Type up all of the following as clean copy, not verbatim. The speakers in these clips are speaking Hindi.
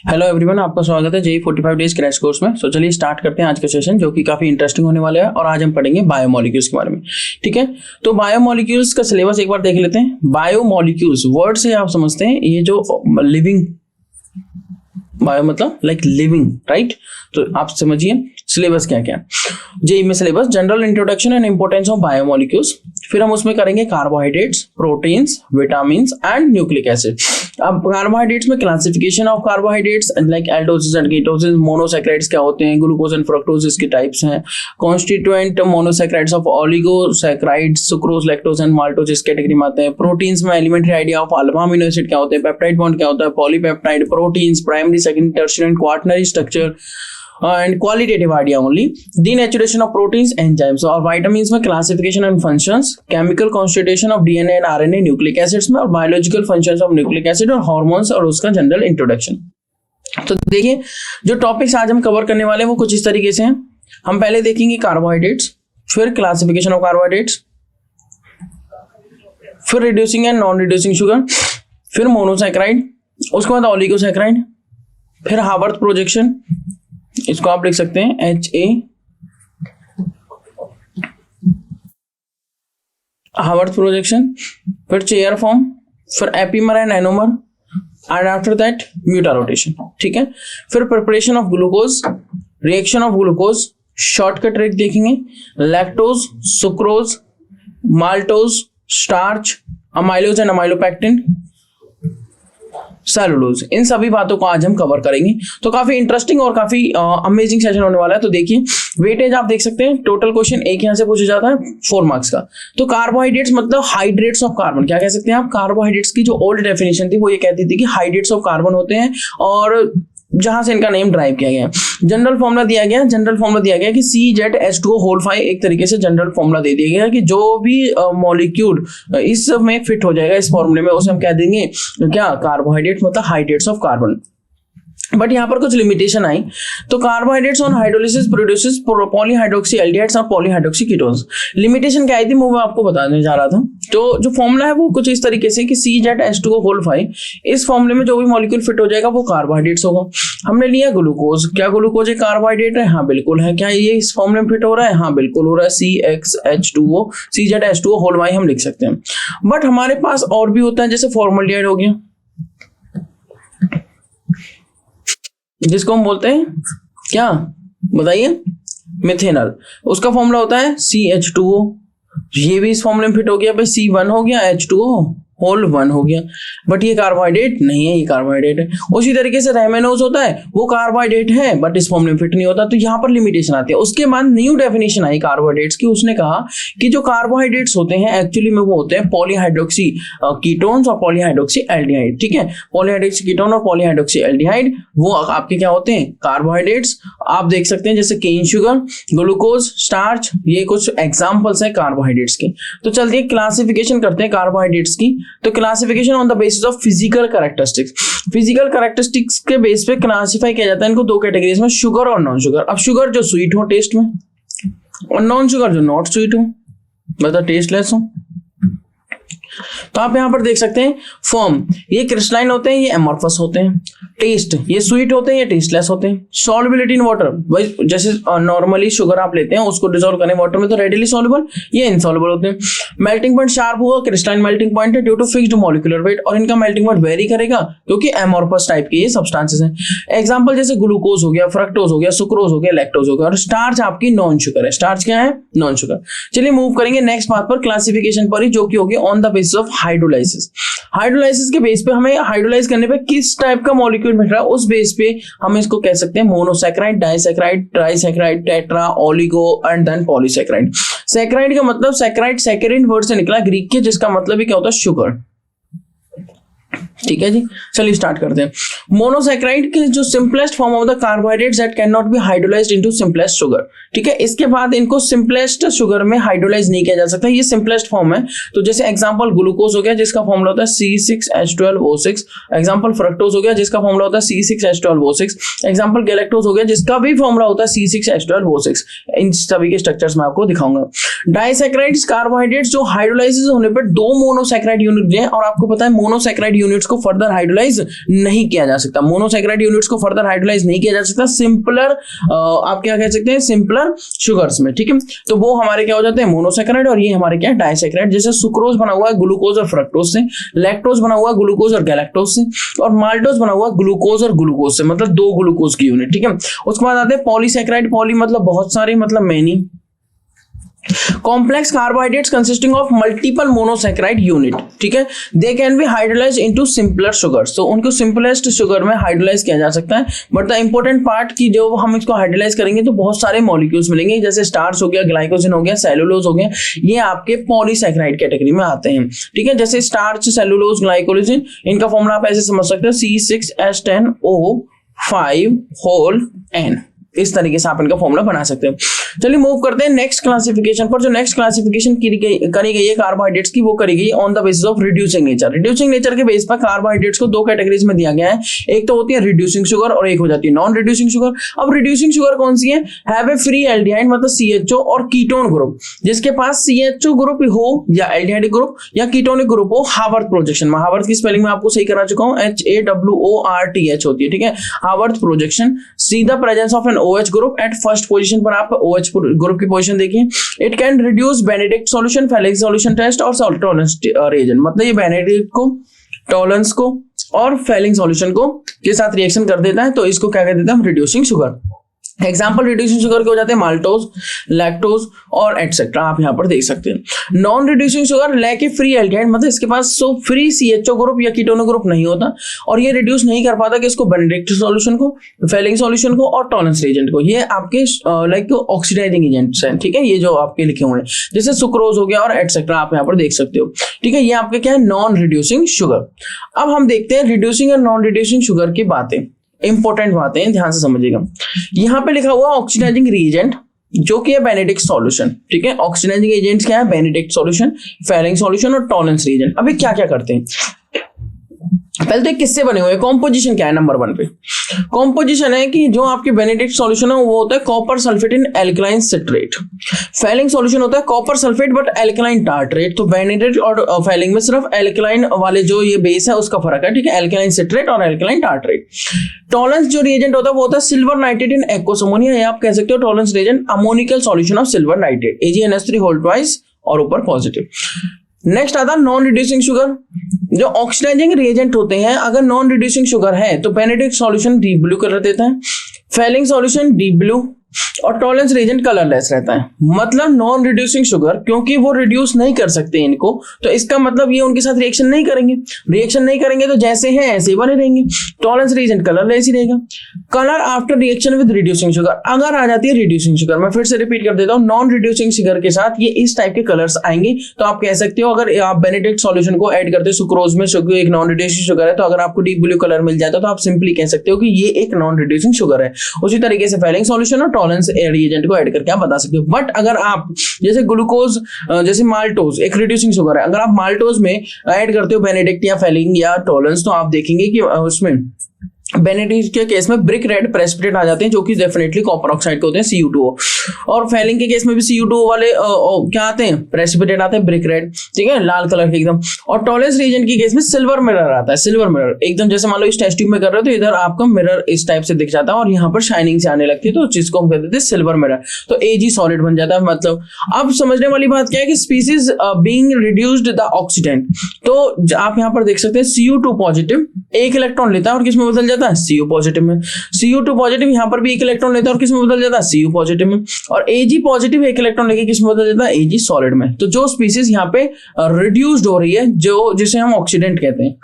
हेलो एवरीवन, आपका स्वागत है जेई 45 डेज क्रैश कोर्स में। चलिए स्टार्ट करते हैं आज का सेशन, जो कि काफी इंटरेस्टिंग होने वाला है। और आज हम पढ़ेंगे बायोमोलिक्यूल्स के बारे में। ठीक है, तो बायोमोलिक्यूल्स का सिलेबस एक बार देख लेते हैं। बायोमोलिक्यूल्स वर्ड से आप समझते हैं ये जो लिविंग, बायो मतलब लाइक लिविंग, राइट। तो आप समझिए सिलेबस क्या क्या है जेई में। Syllabus general introduction and importance of biomolecules, फिर हम उसमें करेंगे carbohydrates, proteins, vitamins and nucleic acid. अब कार्बोहाइड्रेट्स में classification of carbohydrates like aldoses and ketosis, monosaccharides क्या होते हैं, ग्लूकोज एंड फ्रक्टोज इसके टाइप्स हैं, constituent monosaccharides of oligosaccharides, sucrose, lactose and maltose इस कैटेगरी में आते हैं। प्रोटीन्स में elementary idea of alpha amino acid क्या होते हैं, पेप्टाइड बॉन्ड क्या होता है, polypeptide, proteins, primary, secondary, tertiary and quaternary structure and qualitative idea only, denaturation of proteins, enzymes। और vitamins में classification and functions, chemical constitution of DNA and RNA, nucleic acids में, और biological functions of nucleic acid और hormones और उसका general introduction। तो देखिए जो टॉपिक्स आज हम कवर करने वाले हैं वो कुछ इस तरीके से हैं। हम पहले देखेंगे कार्बोहाइड्रेट्स, फिर क्लासिफिकेशन ऑफ कार्बोहाइड्रेट्स, फिर reducing and non reducing sugar, फिर मोनोसैकेराइड, उसके बाद ओलिगोसैकेराइड, फिर हावर्थ प्रोजेक्शन, इसको आप लिख सकते हैं HA, हावर्थ प्रोजेक्शन, फिर चेयर फॉर्म, फिर epimer and anomer, and after that mutarotation. ठीक है, फिर preparation of glucose, reaction of glucose, shortcut trick देखेंगे, lactose, sucrose, maltose, starch, amylose and amylopectin, cellulose, इन सभी बातों को आज हम कवर करेंगे। तो काफी इंटरेस्टिंग और काफी अमेजिंग सेशन होने वाला है। तो देखिए वेटेज आप देख सकते हैं, टोटल क्वेश्चन एक यहां से पूछा जाता है 4 मार्क्स का। तो कार्बोहाइड्रेट्स मतलब हाइड्रेट्स ऑफ कार्बन, क्या कह सकते हैं आप, कार्बोहाइड्रेट्स की जो ओल्ड डेफिनेशन थी वो ये कहती थी कि हाइड्रेट्स ऑफ कार्बन होते हैं, और जहां से इनका नेम ड्राइव किया गया। जनरल फॉर्मूला दिया गया कि CzH2O होल 5 एक तरीके से जनरल फॉर्मूला दे दिया गया कि जो भी मॉलिक्यूल इसमें फिट हो जाएगा इस फॉर्मूले में उसे हम कह देंगे क्या, कार्बोहाइड्रेट मतलब हाइड्रेट्स ऑफ कार्बन। बट यहाँ पर कुछ लिमिटेशन आई। तो carbohydrates on hydrolysis produces polyhydroxy aldehydes और पॉलीहाइड्रोक्सी कीटोन्स। लिमिटेशन क्या आई थी वो मैं आपको बताने जा रहा था। तो जो फॉर्मूला है वो कुछ इस तरीके से कि CzH2O होल 5, इस फॉर्मूले में जो भी मॉलिक्यूल फिट हो जाएगा वो कार्बोहाइड्रेट्स होगा। हमने लिया ग्लूकोज, क्या ग्लूकोज एक कार्बोहाइड्रेट है? हाँ बिल्कुल है। क्या ये इस फॉर्मूले में फिट हो रहा है? हाँ बिल्कुल हो रहा है। CzH2O होल 5 हम लिख सकते हैं। बट हमारे पास और भी होता है, जैसे फॉर्मल्डिहाइड हो गया, जिसको हम बोलते हैं क्या, बताइए, मिथेनॉल। उसका फॉर्मूला होता है CH2O। ये भी इस फॉर्मूले में फिट हो गया भाई, C1 हो गया, H2O होल 1 हो गया। बट ये कार्बोहाइड्रेट नहीं है, ये कार्बोहाइड्रेट है। उसी तरीके से रेमेनोज होता है, वो कार्बोहाइड्रेट है बट इस फॉर्मूले में फिट नहीं होता। तो यहाँ पर लिमिटेशन आती है। उसके बाद न्यू डेफिनेशन आई कार्बोहाइड्रेट्स की। उसने कहा कि जो कार्बोहाइड्रेट्स होते हैं एक्चुअली में वो होते हैं पॉलीहाइड्रोक्सी कीटोन्स और पॉलीहाइड्रोक्सी एल्डिहाइड। ठीक है, पॉलीहाइड्रोक्सी कीटोन और पॉलीहाइड्रोक्सी एल्डिहाइड वो आपके क्या होते हैं, कार्बोहाइड्रेट्स। आप देख सकते हैं जैसे केन शुगर, ग्लूकोज, स्टार्च, ये कुछ एग्जाम्पल्स हैं कार्बोहाइड्रेट्स के। तो चलते क्लासिफिकेशन करते हैं कार्बोहाइड्रेट्स की। तो classification on the basis of physical characteristics. Physical characteristics के बेस पे क्लासिफाई किया जाता है इनको 2 कैटेगरीज में, शुगर और नॉन शुगर। अब शुगर जो स्वीट हो टेस्ट में, और नॉन शुगर जो नॉट स्वीट हो, मतलब टेस्टलेस हो। तो आप यहां पर देख सकते हैं फॉर्म, ये क्रिस्टलाइन होते हैं, ये एमॉर्फस होते हैं। टेस्ट, ये स्वीट होते हैं, ये टेस्टलेस होते हैं। सॉल्युबिलिटी इन वाटर, भाई जैसे नॉर्मली शुगर आप लेते हैं उसको डिसॉल्व करें वाटर में तो रेडिली सॉल्युबल, ये इनसॉल्युबल होते हैं। मेल्टिंग पॉइंट शार्प होगा, क्रिस्टलाइन मेल्टिंग पॉइंट है due to fixed molecular weight, और इनका मेल्टिंग पॉइंट वेरी करेगा क्योंकि एमॉर्फस टाइप के ये सब्सटेंसेस हैं। एग्जांपल जैसे ग्लूकोज हो गया, फ्रक्टोज हो गया, सुक्रोज हो गया, लैक्टोज हो गया। और स्टार्च आपकी नॉन शुगर है। स्टार्च क्या है? Non sugar. चलिए मूव करेंगे नेक्स्ट बात पर, क्लासिफिकेशन पर ही, जो कि होगी on the basis of hydrolysis. Hydrolysis के बेस पे हमें हाइड्रोलाइज करने पे किस टाइप का मॉलिक्यूल मिल रहा है उस बेस पे हम इसको कह सकते हैं monosaccharide, disaccharide, trisaccharide, tetra, oligo and then polysaccharide. Saccharide का मतलब सैकेराइड सैकेरिन वर्ड से निकला ग्रीक के, जिसका मतलब ही क्या होता है, शुगर। ठीक है जी, चलिए स्टार्ट करते हैं। मोनोसैकेराइड के जो simplest form of the carbohydrates that can not be hydrolysed into simplest sugar. ठीक है, इसके बाद इनको सिंपलेस्ट शुगर में हाइड्रोलाइज नहीं किया जा सकता, ये सिंपलेस्ट फॉर्म है। तो जैसे एग्जांपल ग्लूकोज हो गया जिसका फॉर्मूला होता है C6H12O6, एग्जांपल फ्रक्टोज हो गया जिसका फॉर्मूला होता है C6H12O6, एग्जांपल गैलेक्टोज हो गया जिसका भी फॉर्मूला होता है C6H12O6। इन सभी के स्ट्रक्चर्स मैं आपको दिखाऊंगा। डाइसैकेराइड्स कार्बोहाइड्रेट्स जो हाइड्रोलाइसिस होने पर 2 मोनोसैकेराइड यूनिट हैं, और आपको पता है मोनोसैकेराइड यूनिट्स को फर्दर हाइड्रोलाइज नहीं किया जा सकता, मोनोसैकेराइड यूनिट्स को फर्दर हाइड्रोलाइज नहीं किया जा सकता सिंपलर आप क्या कह सकते हैं सिंपलर शुगर्स में, ठीक है। तो वो हमारे क्या हो जाते हैं मोनोसैकेराइड, और ये हमारे क्या डाइसैकेराइड। जैसे सुक्रोज बना हुआ है ग्लूकोज और फ्रक्टोज से, लैक्टोज बना हुआ है ग्लूकोज और गैलेक्टोज से, और माल्टोज बना हुआ है ग्लूकोज और ग्लूकोज से, मतलब 2 ग्लूकोज की यूनिट, ठीक है। उसके बाद आते हैं पॉलीसैकेराइड, पॉली मतलब बहुत सारे, मतलब many. Complex carbohydrates consisting of multiple monosaccharide unit, ठीक है। They can be hydrolyzed into simpler sugars, तो उनको simplest sugar में hydrolyze किया जा सकता है। But the important part की जो हम इसको hydrolyze करेंगे तो बहुत सारे molecules मिलेंगे, जैसे स्टार्च हो गया, ग्लाइकोजन हो गया, सेलुलोज हो गया, ये आपके पॉलीसैकेराइड कैटेगरी में आते हैं, ठीक है। जैसे स्टार्च, सेलुलोज, ग्लाइकोजन, इनका फॉर्मूला आप ऐसे समझ सकते हो C6H10O5 होल N, इस तरीके से आप इनका फॉर्मूला बना सकते हो। चलिए मूव करते हैं नेक्स्ट क्लासिफिकेशन पर। जो नेक्स्ट क्लासिफिकेशन करी गई है कार्बोहाइड्रेट्स की, वो करी गई on the basis of reducing nature. Reducing nature के बेस पर कार्बोहाइड्रेट्स को 2 कैटेगरीज में दिया गया है, एक तो होती है रिड्यूसिंग शुगर और एक हो जाती है नॉन रिड्यूसिंग शुगर। अब रिड्यूसिंग शुगर कौन सी है? हैव ए फ्री एल्डिहाइड मतलब CHO और कीटोन ग्रुप, जिसके पास CHO ग्रुप हो या एल्डिहाइडिक ग्रुप या कीटोनिक ग्रुप हो, हावर्थ प्रोजेक्शन में। हावर्थ की स्पेलिंग में आपको सही करा चुका हूं, HAWORTH होती है, ठीक है, Haworth projection. See the presence of an OH group at first position पर आप OH ग्रुप की पोजीशन देखिए। It can reduce Benedict solution, Fehling's solution test और टॉलरेंस रिएजेंट, मतलब ये बेनेडिक्ट को, टॉलरेंस को और फेलिंग सॉल्यूशन को के साथ रिएक्शन कर देता है, तो इसको क्या कहते हैं हम? Reducing sugar. Example reducing sugar के हो जाते हैं माल्टोज, लैक्टोज और एटसेट्रा, आप यहाँ पर देख सकते हैं। नॉन रिड्यूसिंग शुगर लैक ए फ्री एल्डिहाइड, मतलब इसके पास सो फ्री CHO ग्रुप या कीटोनो ग्रुप नहीं होता और ये रिड्यूस नहीं कर पाता कि इसको बेनेडिक्ट सॉल्यूशन को, फेलिंग सॉल्यूशन को और टॉलरेंस रिएजेंट को। ये आपके लाइक ऑक्सीडाइजिंग एजेंट्स हैं, ठीक है, ये जो आपके लिखे हुए हैं, जैसे सुक्रोज हो गया और एटसेट्रा, आप यहाँ पर देख सकते हो, ठीक है। ये आपके क्या है? Non reducing sugar. अब हम देखते हैं रिड्यूसिंग और नॉन रिड्यूसिंग शुगर की बातें, इंपॉर्टेंट बातें हैं, ध्यान से समझिएगा। यहाँ पे लिखा हुआ ऑक्सीडाइजिंग रिएजेंट जो कि है बेनेडिक्ट सॉल्यूशन, ठीक है। ऑक्सीडाइजिंग एजेंट्स क्या है? बेनेडिक्ट सॉल्यूशन, फेलिंग सॉल्यूशन और टॉलरेंस रिएजेंट। अभी क्या क्या करते हैं? पहले तो एक किससे बने हुए, कॉम्पोजिशन क्या है? नंबर 1 पे कॉम्पोजिशन है कि जो आपके बेनेडिक्ट सॉल्यूशन है वो होता है copper sulphate in alkaline citrate. Fehling solution होता है copper sulphate but alkaline tartrate. तो बेनेडिक्ट और फेलिंग में सिर्फ एल्कलाइन वाले जो ये बेस है उसका फर्क है, ठीक है, एल्कलाइन सिट्रेट और एल्कलाइन टार्ट्रेट। टॉलरेंस जो रिएजेंट होता है वो होता है silver nitrate in aqueous ammonia, या आप कह सकते हो Tollens reagent ammoniacal solution of silver nitrate, AgNH3 whole twice और ऊपर पॉजिटिव। नेक्स्ट आता है नॉन रिड्यूसिंग शुगर। जो ऑक्सीडाइजिंग रिएजेंट होते हैं, अगर नॉन रिड्यूसिंग शुगर है तो Benedict solution deep blue colour देता है, फेलिंग सॉल्यूशन डीप ब्लू और टॉलरेंस रिएजेंट कलरलेस रहता है। मतलब नॉन रिड्यूसिंग शुगर, क्योंकि वो रिड्यूस नहीं कर सकते इनको, तो इसका मतलब ये उनके साथ रिएक्शन नहीं करेंगे, रिएक्शन नहीं करेंगे तो जैसे हैं ऐसे ही बने रहेंगे। टॉलरेंस रिएजेंट कलरलेस ही रहेगा। Colour after reaction with reducing sugar, अगर आ जाती है रिड्यूसिंग शुगर, मैं फिर से रिपीट कर देता हूँ, नॉन रिड्यूसिंग शुगर के साथ ये इस टाइप के कलर्स आएंगे। तो आप कह सकते हो अगर आप बेनेडिक्ट सॉल्यूशन को ऐड करते हो सुक्रोज में, एक नॉन रिड्यूसिंग शुगर है, तो अगर आपको डीप ब्लू कलर मिल जाता है तो आप सिंपली कह सकते हो कि ये एक नॉन रिड्यूसिंग शुगर है। उसी तरीके से फेलिंग सॉल्यूशन और टॉलरेंस रिएजेंट को ऐड करके आप बता सकते हो। बट अगर आप जैसे ग्लूकोज, जैसे माल्टोज एक रिड्यूसिंग शुगर है, अगर आप माल्टोज में ऐड करते हो बेनेडिक्ट या फेलिंग या टॉलरेंस, तो आप देखेंगे कि उसमें बेनेडिक्ट के केस में ब्रिक रेड प्रेसिपिटेट आ जाते हैं जो कि डेफिनेटली कॉपर ऑक्साइड के होते हैं CU2O, और फेलिंग के केस में भी CU2O वाले क्या आते हैं? प्रेसिपिटेट आते हैं ब्रिक रेड, ठीक है, लाल कलर के एकदम। और टॉलरेंस रिएजेंट के केस में सिल्वर मिरर आता है, सिल्वर मिरर एकदम, जैसे मान लो इस टेस्ट ट्यूब में कर रहे हो तो इधर आपका मिरर इस टाइप से दिख जाता है और यहाँ पर शाइनिंग से आने लगती है, तो जिसको हम कहते हैं सिल्वर मिरर, तो Ag सॉलिड बन जाता है। मतलब अब समझने वाली बात क्या है कि species being reduced the oxidant, तो आप यहाँ पर देख सकते हैं CU2 पॉजिटिव एक इलेक्ट्रॉन लेता है और किसमें बदल जाता है? Cu पॉजिटिव में। CU2 पॉजिटिव यहाँ पर भी एक इलेक्ट्रॉन लेता है और किसमें बदल जाता है? Cu पॉजिटिव में। और Ag पॉजिटिव एक इलेक्ट्रॉन लेके किसमें बदल जाता है? Ag सॉलिड में। तो जो स्पीसीज यहाँ पे रिड्यूस्ड हो रही है, जो जिसे हम ऑक्सीडेंट कहते हैं।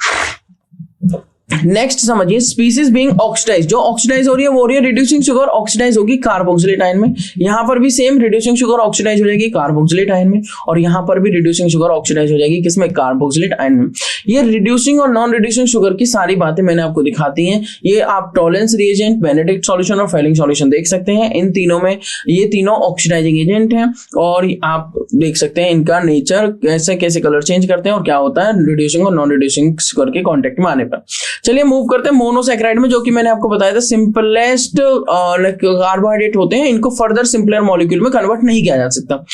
नेक्स्ट समझिए, स्पीसीज बीइंग ऑक्सीडाइज, जो ऑक्सीडाइज हो रही है वो हो रही है रिड्यूसिंग शुगर, ऑक्सीडाइज होगी कार्बोक्सिलेट आयन में। यहाँ पर भी सेम रिड्यूसिंग शुगर ऑक्सीडाइज हो जाएगी कार्बोक्सिलेट आयन में, और यहाँ पर भी रिड्यूसिंग शुगर ऑक्सीडाइज हो जाएगी किसमें? कार्बोक्सिलेट आयन में। ये रिड्यूसिंग और नॉन रिड्यूसिंग शुगर की सारी बातें मैंने आपको दिखाती हैं। ये आप टॉलरेंस रिएजेंट, बेनेडिक्ट सॉल्यूशन और फेलिंग सॉल्यूशन देख सकते हैं। इन तीनों में ये तीनों ऑक्सीडाइजिंग एजेंट हैं और आप देख सकते हैं इनका नेचर कैसे कैसे कलर चेंज करते हैं और क्या होता है रिड्यूसिंग और नॉन रिड्यूसिंग शुगर के कॉन्टेक्ट में आने पर। चलिए मूव करते हैं मोनोसैकेराइड में, जो कि मैंने आपको बताया था सिंपलेस्ट कार्बोहाइड्रेट होते हैं, इनको फर्दर सिंपलर मॉलिक्यूल में कन्वर्ट नहीं किया जा सकता।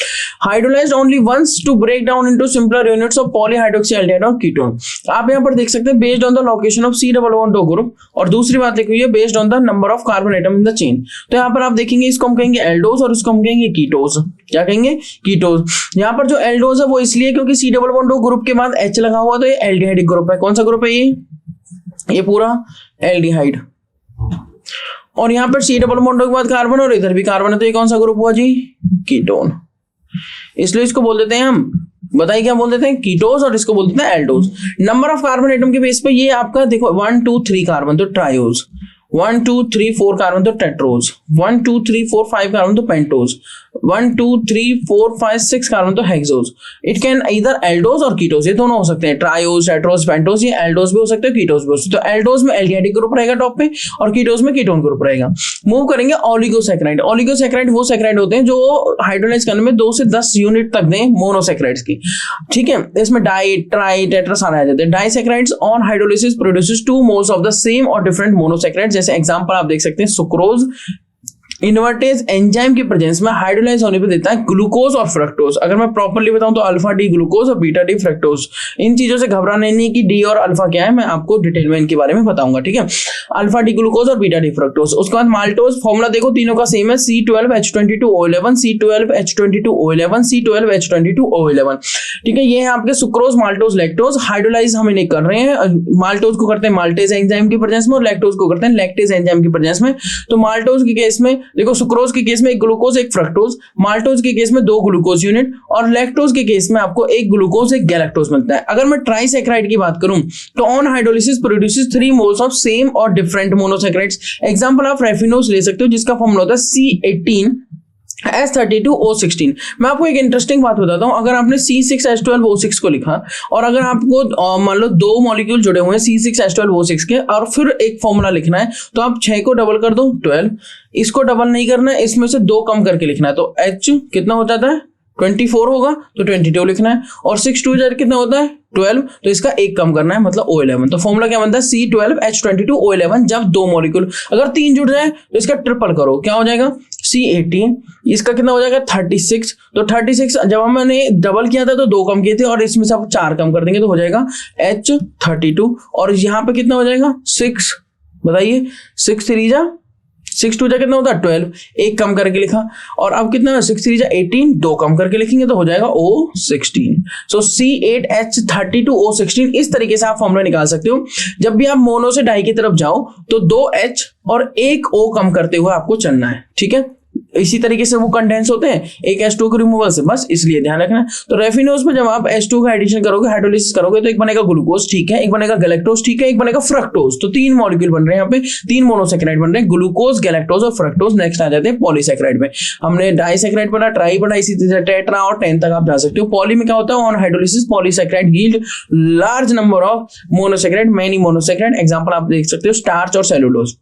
Hydrolysed only once to break down into simpler units of polyhydroxy aldehyde और कीटोन। ग्रुप। आप यहाँ पर देख सकते हैं based on the location of C double bond O group, और दूसरी बात लिखी हुई है based on the number of carbon atom in the chain. तो यहाँ पर आप देखेंगे इसको हम कहेंगे एल्डोज और इसको हम कहेंगे कीटोज। क्या कहेंगे? कीटोज। यहाँ पर जो एल्डोज है वो इसलिए क्योंकि C double bond O group के बाद H लगा हुआ, तो ये एल्डिहाइड ग्रुप है। कौन सा ग्रुप है ये पूरा एल्डिहाइड। और यहाँ पर C डबल बॉन्ड O के बाद कार्बन और इधर भी कार्बन है, तो ये कौन सा ग्रुप हुआ जी? कीटोन। इसलिए इसको बोल देते हैं हम, बताइए क्या बोल देते हैं? कीटोज, और इसको बोल देते हैं aldose. Number of carbon atom के बेस पे ये आपका देखो 1 2 3 कार्बन तो ट्रायोज, 1 2 3 4 कार्बन तो टेट्रोज, 1 2 3 4 5 कार्बन तो पेंटोज, 1 2 3 4 5 6 कार्बन तो हेक्सोज। इट कैन इधर एल्डोज और कीटोज, ये दोनों हो सकते हैं, ट्रायोज, टेट्रोज, पेंटोज। ये एल्डोज भी हो सकते हैं, कीटोज भी हो सकते हैं। तो एल्डोज में एल्डिहाइड ग्रुप रहेगा टॉप पे, और कीटोज में कीटोन ग्रुप रहेगा। मूव करेंगे ओलिगोसैकेराइड। ओलिगोसैकेराइड वो सैकेराइड होते हैं जो हाइड्रोलाइज करने में 2 से 10 यूनिट तक दें मोनोसैकेराइड्स की, ठीक है। इसमें डाई, ट्राई, टेट्रा सारे आ जाते हैं। Disaccharides on hydrolysis produces 2 moles of the same और डिफरेंट मोनोसैकेराइड्स। जैसे एग्जांपल आप देख सकते हैं सुक्रोज इन्वर्टेज एंजाइम की प्रेजेंस में हाइड्रोलाइज होने पे देता है ग्लूकोज और फ्रक्टोज। अगर मैं प्रॉपर्ली बताऊं तो अल्फा डी ग्लूकोज और बीटा डी फ्रक्टोज। इन चीजों से घबराना नहीं कि डी और अल्फा क्या है, मैं आपको डिटेल में इनके बारे में बताऊंगा, ठीक है। अल्फा डी ग्लूकोज और बीटा डी फ्रक्टोज। उसके बाद माल्टोज, फॉर्मूला देखो तीनों का सेम है, C12H22O11, C12H22O11, C12H22O11, ठीक है। ये है आपके सुक्रोज, माल्टोज, लैक्टोज। हाइड्रोलाइज हम इन्हें कर रहे हैं, माल्टोज को करते हैं माल्टेज एंजाइम की प्रेजेंस में और लैक्टोज को करते हैं लैक्टेज एंजाइम की प्रेजेंस में। तो माल्टोज के केस में देखो सुक्रोज के केस में एक ग्लूकोज एक फ्रक्टोज, माल्टोज के केस में 2 ग्लूकोज यूनिट, और लैक्टोज के केस में आपको एक ग्लूकोज एक गैलेक्टोज मिलता है। अगर मैं ट्राइसैकेराइड की बात करूं तो on hydrolysis produces 3 moles of same और डिफरेंट मोनोसैकेराइड्स। एग्जांपल आप रेफिनोज ले सकते हो जिसका फॉर्मूला होता है C18H32O16। मैं आपको एक इंटरेस्टिंग बात बताता हूं, अगर आपने C6H12O6 को लिखा और अगर आपको मान लो 2 मॉलिक्यूल जुड़े हुए हैं C6H12O6 के और फिर एक फॉर्मूला लिखना है, तो आप 6 को डबल कर दो 12, इसको डबल नहीं करना है, इसमें से 2 कम करके लिखना है, तो H कितना हो जाता है 24 होगा, तो 22 लिखना है, और 6 2 कितना होता है 12, तो इसका एक कम करना है मतलब O11। तो फॉर्मूला क्या बनता है C12H22O11। जब 2 मॉलिक्यूल अगर 3 जुड़ जाए तो इसका ट्रिपल करो, क्या हो जाएगा C18, इसका कितना हो जाएगा 36। तो 36 जब हमने डबल किया था तो 2 कम किए थे, और इसमें से आप 4 कम कर देंगे तो हो जाएगा H32, और यहाँ पे कितना हो जाएगा 6, बताइए 6 3 जा 6 2 जा कितना होता है 12, एक कम करके लिखा, और अब कितना 6 3 जा 18, 2 कम करके लिखेंगे तो हो जाएगा O16। सो C8H32O16। इस तरीके से आप फॉर्मूला निकाल सकते हो। जब भी आप मोनो से डाई की तरफ जाओ तो 2 H और एक O कम करते हुए आपको चलना है, ठीक है। इसी तरीके से वो कंडेंस होते हैं एक H2 के रिमूवल से, बस इसलिए ध्यान रखना है। तो रेफिनोज में जब आप H2 का एडिशन करोगे, हाइड्रोलिसिस करोगे, तो एक बनेगा ग्लूकोज, ठीक है, एक बनेगा गैलेक्टोज, ठीक है, एक बनेगा फ्रक्टोज। तो 3 मॉलिक्यूल बन रहे हैं यहाँ पे, 3 मोनोसैकेराइड बन रहे हैं, ग्लूकोज, गैलेक्टोज और फ्रक्टोज। नेक्स्ट आ जाते हैं पॉलीसैकेराइड में। हमने डाइसैकेराइड पढ़ा, ट्राई पढ़ा, इसी तरह टेट्रा और 10 तक आप जा सकते हो। पॉली में क्या होता है, on hydrolysis polysaccharide yield large number of monosaccharide, many monosaccharide. Example आप देख सकते हो स्टार्च और सेलुलोज,